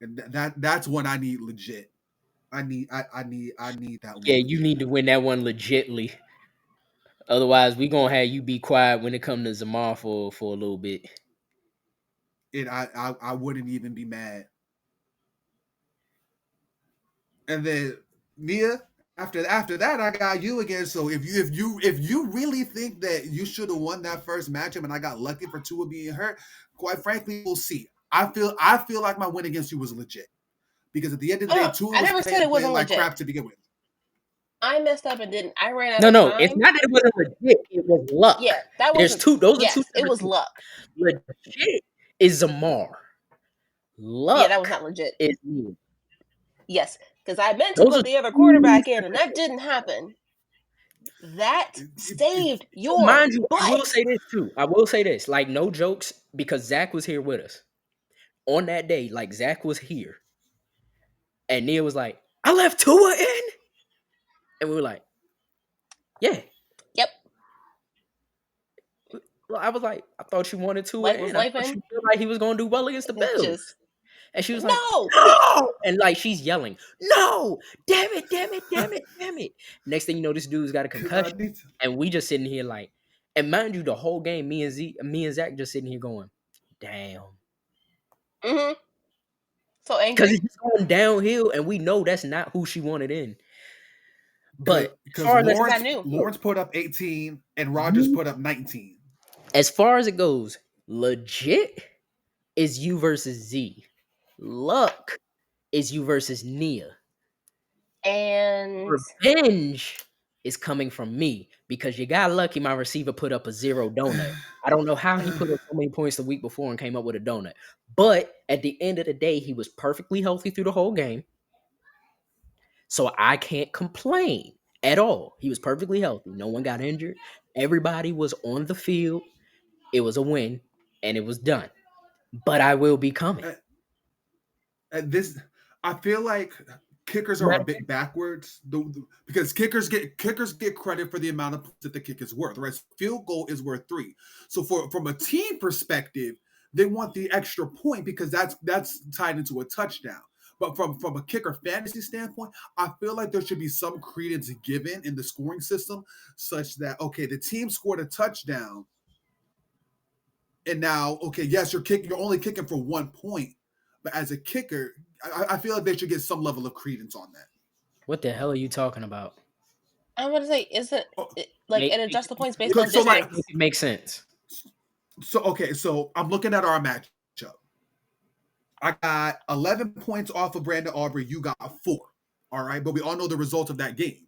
D: And that's when I need legit. I need that one.
C: Yeah, you need to win that one legitly. Otherwise, we gonna have you be quiet when it comes to Zamar for a little bit.
D: I wouldn't even be mad. And then Nia, after that, I got you again. So if you really think that you should have won that first matchup and I got lucky for Tua being hurt, quite frankly, we'll see. I feel like my win against you was legit. Because at the end of the day, Tua
B: I
D: was
B: never said it
D: playing
B: wasn't
D: like
B: legit.
D: crap to begin with.
B: I messed up and didn't. I ran out of
C: No,
B: time.
C: it's not that it wasn't legit. It was luck.
B: Yeah, that
C: There's
B: wasn't.
C: two. Those
B: Yes,
C: are two.
B: it was luck.
C: Legit is Zamar. Luck.
B: Yeah, that was not legit.
C: Is me.
B: Yes, because I meant to
C: Those
B: put
C: are
B: the other
C: two
B: quarterback in, and
C: separate
B: that didn't happen. That saved
C: So
B: your
C: mind you, I will
B: butt.
C: say this too. I will say this, like no jokes, because Zach was here with us on that day. Like Zach was here, and Nia was like, "I left Tua in," and we were like, "Yeah."
B: Yep.
C: Well, I was like, "I thought you wanted Tua
B: Life was
C: in. I thought
B: life
C: you feel like he was gonna do well against the Bills."
B: Just
C: And she was like,
B: no.
C: "No!" And like she's yelling, "No! Damn it! Damn it! Damn it! Damn it!" Next thing you know, this dude's got a concussion, and we just sitting here like, and mind you, the whole game, me and Zach just sitting here going, "Damn."
B: Mm-hmm. So
C: Because
B: angry.
C: it's just going downhill, and we know that's not who she wanted in. But
D: because
B: I knew.
D: Lawrence put up 18 and Rogers put up 19.
C: As far as it goes, legit is you versus Z. Luck is you versus Nia.
B: And
C: Revenge is coming from me because you got lucky my receiver put up a 0 donut. I don't know how he put up so many points the week before and came up with a donut. But at the end of the day, he was perfectly healthy through the whole game. So I can't complain at all. He was perfectly healthy. No one got injured. Everybody was on the field. It was a win and it was done. But I will be coming.
D: This, I feel like kickers are a bit backwards because kickers get credit for the amount of points that the kick is worth, right? Field goal is worth 3. So from a team perspective, they want the extra point because that's tied into a touchdown. But from a kicker fantasy standpoint, I feel like there should be some credence given in the scoring system such that, okay, the team scored a touchdown. And now, okay, yes, you're only kicking for 1 point. But as a kicker, I feel like they should get some level of credence on that.
C: What the hell are you talking about?
B: I'm gonna say, isn't it, like it adjusts the points based on
D: So
B: distance?
C: Make it make sense.
D: So I'm looking at our matchup. I got 11 points off of Brandon Aubrey. You got 4. All right, but we all know the result of that game.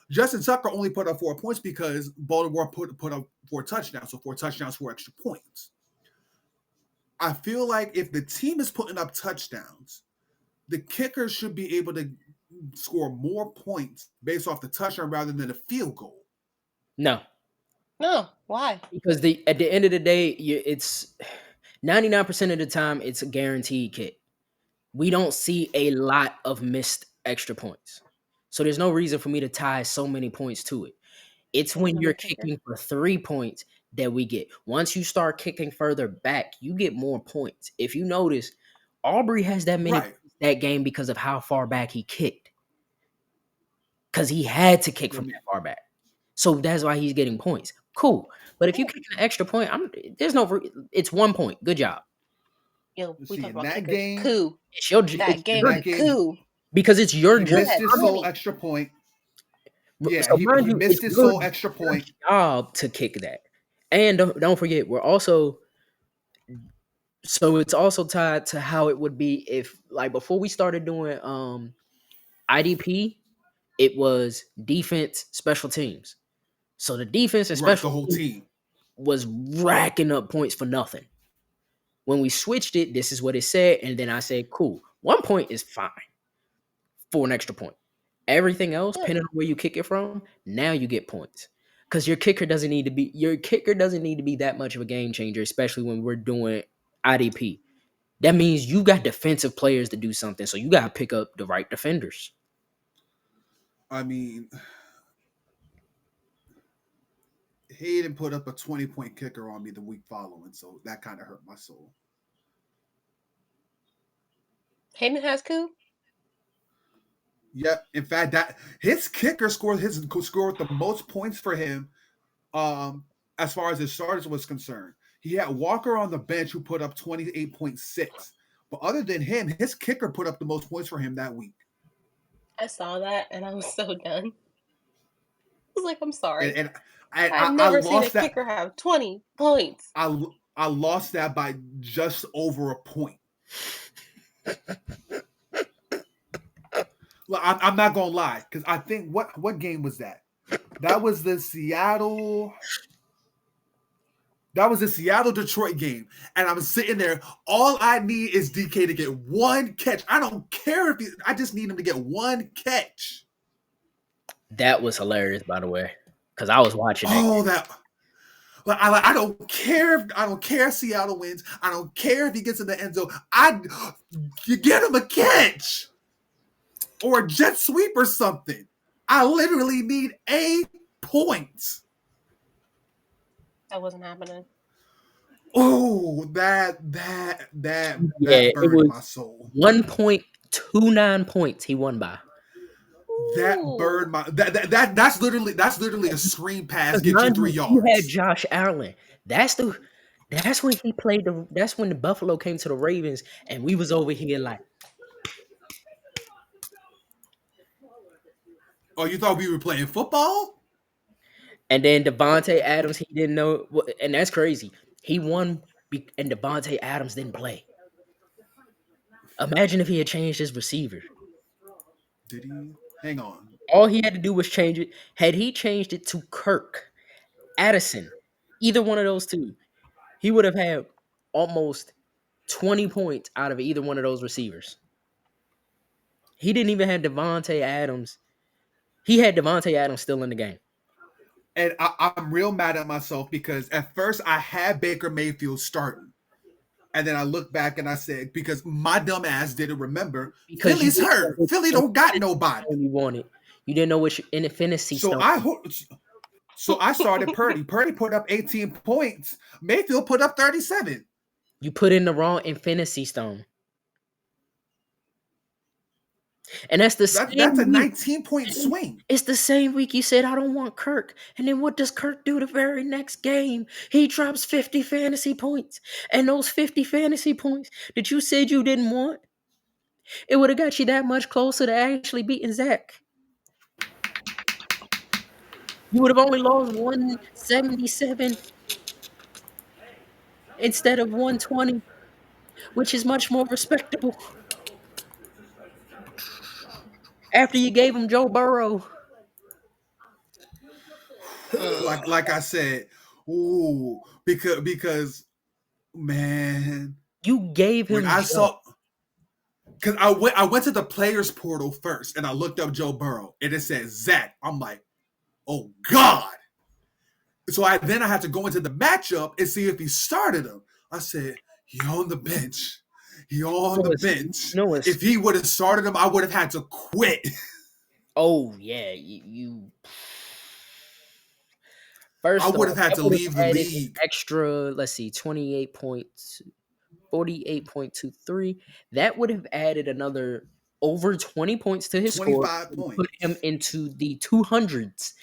D: Justin Tucker only put up 4 points because Baltimore put up 4 touchdowns. So 4 touchdowns, 4 extra points. I feel like if the team is putting up touchdowns, the kicker should be able to score more points based off the touchdown rather than a field goal.
C: No.
B: Why?
C: Because at the end of the day, it's 99% of the time it's a guaranteed kick. We don't see a lot of missed extra points. So there's no reason for me to tie so many points to it. It's when you're kicking for 3 points that we get. Once you start kicking further back, you get more points. If you notice, Aubrey has that many points that game because of how far back he kicked. Because he had to kick from that far back. So that's why he's getting points. Cool. But if you kick an extra point, it's 1 point. Good job.
B: Yo, we talk about
D: that
B: kickers.
D: game.
B: Coup.
C: It's your
B: That game. Coup.
C: Because it's your
D: He
C: job.
D: missed his sole extra point. Yeah,
C: So mind
D: he
C: you,
D: missed
C: it's
D: his
C: your
D: sole extra point.
C: job to kick that. And don't forget, we're also so it's also tied to how it would be if like before we started doing IDP, it was defense, special teams. So the defense and
D: Right,
C: special
D: the whole
C: teams
D: team.
C: was racking up points for nothing. When we switched it, this is what it said, and then I said, "Cool, 1 point is fine for an extra point. Everything else,
B: Yeah.
C: depending on where you kick it from, now you get points because your kicker doesn't need to be that much of a game changer, especially when we're doing IDP. That means you got defensive players to do something, so you got to pick up the right defenders.
D: I mean, Hayden put up a 20-point kicker on me the week following, so that kind of hurt my soul.
B: Hayden has coup.
D: Yep. In fact, that his kicker scored the most points for him. As far as his starters was concerned, he had Walker on the bench who put up 28.6. But other than him, his kicker put up the most points for him that week.
B: I saw that and I was so done. I was like, I'm sorry.
D: And
B: I've
D: I
B: never seen a
D: lost that.
B: kicker have 20 points.
D: I lost that by just over a point. Well, I'm not gonna lie, because I think what game was that? That was the Seattle Detroit game, and I'm sitting there. All I need is DK to get one catch. I don't care I just need him to get one catch.
C: That was hilarious, by the way, because I was watching it.
D: Oh, that. But I don't care. I don't care if Seattle wins. I don't care if he gets in the end zone. You get him a catch or a jet sweep or something. I literally need a point.
B: That wasn't happening.
D: Oh, that
C: It
D: burned
C: was
D: my soul.
C: 1.29 points he won by.
D: That burned my that's literally a screen pass, get you
C: Mind
D: 3
C: you,
D: yards.
C: you had Josh Allen. That's when he played that's when the Buffalo came to the Ravens, and we was over here like,
D: Oh, you thought we were playing football?
C: and then Devontae Adams, he didn't know, and that's crazy. He won, and Devontae Adams didn't play. Imagine if he had changed his receiver.
D: Did he? Hang on.
C: All he had to do was change it. Had he changed it to Kirk, Addison, either one of those two, he would have had almost 20 points out of either one of those receivers. He didn't even have Devontae Adams. He had Devontae Adams still in the game.
D: And I'm real mad at myself because at first I had Baker Mayfield starting. And then I looked back and I said, because my dumb ass didn't remember,
C: Because
D: Philly's hurt. Philly don't got nobody.
C: You wanted. You didn't know which in the fantasy
D: So I started Purdy. Purdy put up 18 points. Mayfield put up 37.
C: You put in the wrong Infinity Stone. And that's the same
D: That's a
C: week.
D: 19-point swing.
C: It's the same week you said, I don't want Kirk. And then what does Kirk do the very next game? He drops 50 fantasy points. And those 50 fantasy points that you said you didn't want, it would have got you that much closer to actually beating Zach. You would have only lost 177 instead of 120, which is much more respectable. After you gave him Joe Burrow.
D: Like I said, ooh, because man,
C: You gave him
D: when I
C: Joe.
D: saw, because I went to the players portal first and I looked up Joe Burrow and it said Zach. I'm like, oh God. So I had to go into the matchup and see if he started him. I said, he on the bench. He on the bench. If he would have started him, I would have had to quit.
C: Oh yeah, you first
D: I would have had to leave the league.
C: Extra, let's see, 28 points, 48.23. That would have added another over 20 points to his
D: 25
C: score.
D: points.
C: Put him into the 200s.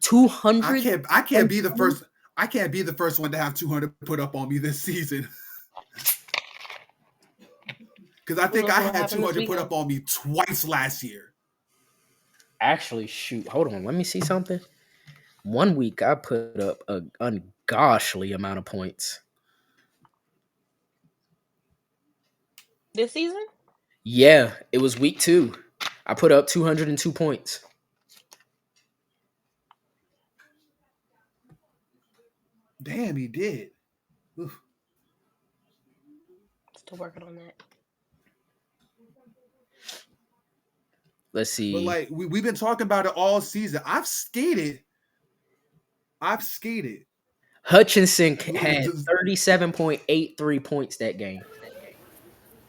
C: 200.
D: I can't be the first. I can't be the first one to have 200 put up on me this season. Because I think
B: Look
D: I
B: what
D: had
B: happened this
D: 200 put
B: weekend.
D: up on me twice last year.
C: Actually, shoot, hold on, let me see something. One week I put up an ungodly amount of points.
B: This season?
C: Yeah, it was week 2. I put up 202 points.
D: Damn, he did. Oof.
B: Still working on that.
C: Let's
D: But
C: see.
D: like we've been talking about it all season. I've skated.
C: Hutchinson
D: L-
C: had
D: just-
C: 37.83 points that game.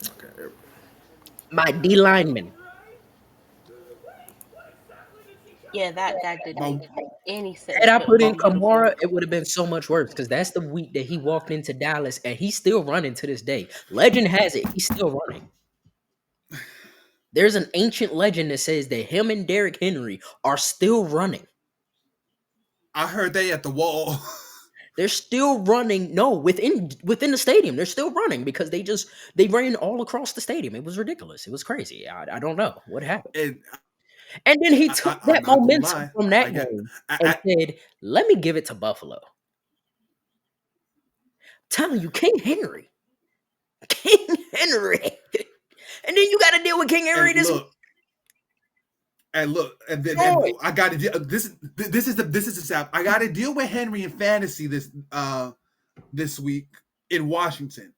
D: Okay.
C: My D lineman.
B: Yeah, that didn't
D: My
B: make any
C: Had
B: sense,
C: I
B: but it
C: put
B: was
C: in
B: beautiful.
C: Kamara, it would have been so much worse because that's the week that he walked into Dallas and he's still running to this day. Legend has it, he's still running. There's an ancient legend that says that him and Derrick Henry are still running.
D: I heard they at the wall.
C: They're still running. No, within the stadium, they're still running because they ran all across the stadium. It was ridiculous. It was crazy. I don't know what happened.
D: And
C: And then he took
D: I'm
C: that
D: not gonna
C: momentum
D: lie.
C: from
D: I
C: that
D: get.
C: game and said, "Let me give it to Buffalo." Telling you, King Henry, King Henry, and then you got to deal with King Henry
D: And
C: this week.
D: look, and then
C: Boy.
D: I got to deal. This is the sap. I got to deal with Henry in fantasy this week in Washington.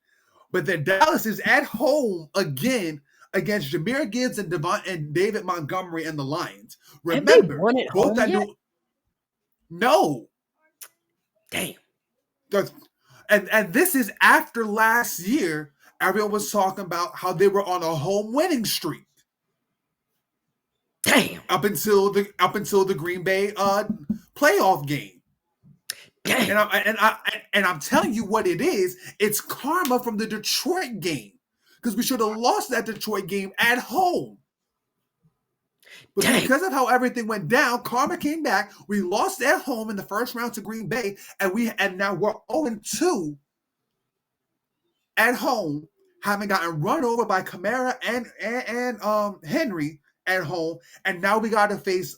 D: But then Dallas is at home again against Jameer Gibbs and David Montgomery and the Lions.
C: Have they
D: Remember,
C: won at
D: both
C: home
D: that
C: yet?
D: new. No,
C: Damn.
D: and this is after last year. Everyone was talking about how they were on a home winning streak
C: Damn.
D: up until the Green Bay playoff game.
C: Damn.
D: And I'm telling you what it is. It's karma from the Detroit game because we should have lost that Detroit game at home. But
C: Damn.
D: because of how everything went down, karma came back. We lost at home in the first round to Green Bay, and now we're 0-2 at home, having gotten run over by Kamara and Henry at home, and now we got to face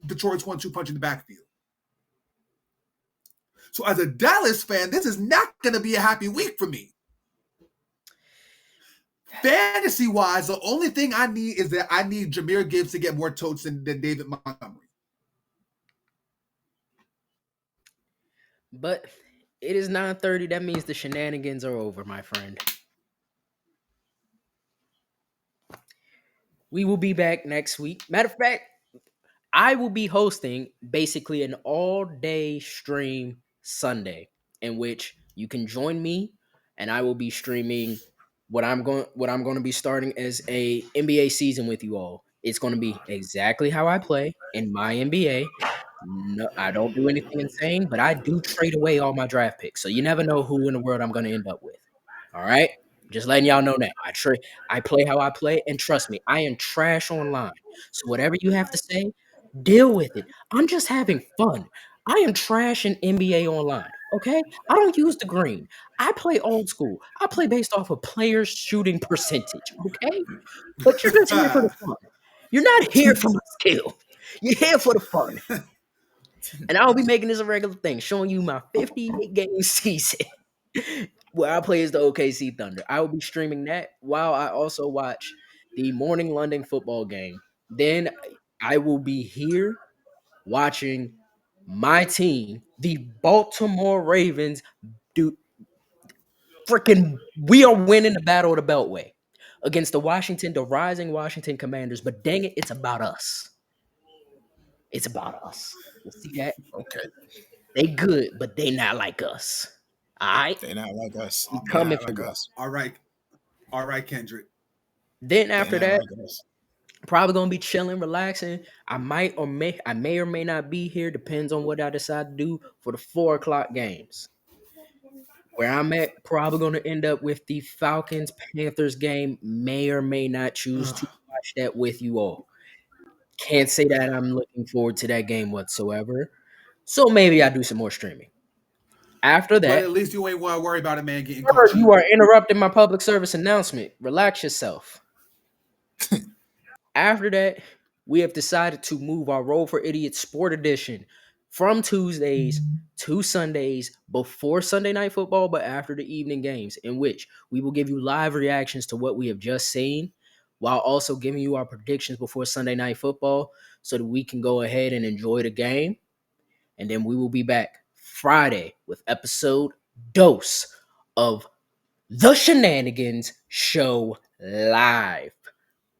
D: Detroit's 1-2 punch in the backfield. So as a Dallas fan, this is not going to be a happy week for me. Fantasy-wise, the only thing I need is that I need Jameer Gibbs to get more totes than David Montgomery.
C: But it is 9:30. That means the shenanigans are over, my friend. We will be back next week. Matter of fact, I will be hosting basically an all-day stream Sunday in which you can join me and I will be streaming what I'm going to be starting as a NBA season with you all. It's going to be exactly how I play in my NBA. No, I don't do anything insane, but I do trade away all my draft picks. So you never know who in the world I'm going to end up with. All right? Just letting y'all know now. I play how I play and trust me, I am trash online. So whatever you have to say, deal with it. I'm just having fun. I am trash in NBA online. Okay? I don't use the green. I play old school. I play based off of players' shooting percentage. Okay? But you're just here for the fun. You're not here for the skill. You're here for the fun. And I'll be making this a regular thing, showing you my 58 game season where I play as the OKC Thunder. I will be streaming that while I also watch the morning London football game. Then I will be here watching my team, the Baltimore Ravens, do freaking. We are winning the battle of the Beltway against the rising Washington Commanders. But dang it, it's about us. It's about us. You see that?
E: Okay.
C: They good, but they not like us. All right,
E: They not like us.
C: we
E: They
C: coming
E: not
C: for
E: like
C: you.
E: us.
D: All right, Kendrick.
C: Then
E: They
C: after
E: not
C: that,
E: like us.
C: probably gonna be chilling, relaxing. I may or may not be here. Depends on what I decide to do for the 4 o'clock games. Where I'm at, probably gonna end up with the Falcons Panthers game. May or may not choose to watch that with you all. Can't say that I'm looking forward to that game whatsoever. So maybe I do some more streaming. After
D: But
C: that,
D: at least you ain't want to worry about a man getting
C: sir,
D: caught cheating.
C: you are interrupting my public service announcement. Relax yourself. After that, we have decided to move our Roll for Idiots Sport Edition from Tuesdays to Sundays before Sunday Night Football, but after the evening games, in which we will give you live reactions to what we have just seen, while also giving you our predictions before Sunday Night Football so that we can go ahead and enjoy the game. And then we will be back Friday with episode dose of the Shenanigans Show live.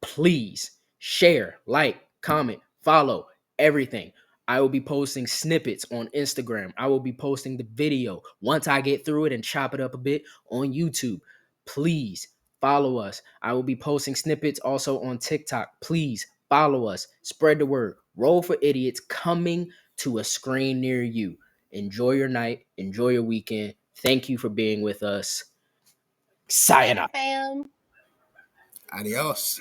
C: Please share, like, comment, follow everything. I will be posting snippets on Instagram. I will be posting the video once I get through it and chop it up a bit on YouTube. Please follow us. I will be posting snippets also on TikTok. Please follow us. Spread the word. Roll for Idiots coming to a screen near you. Enjoy your night. Enjoy your weekend. Thank you for being with us. Sayonara.
B: Bam.
E: Adios.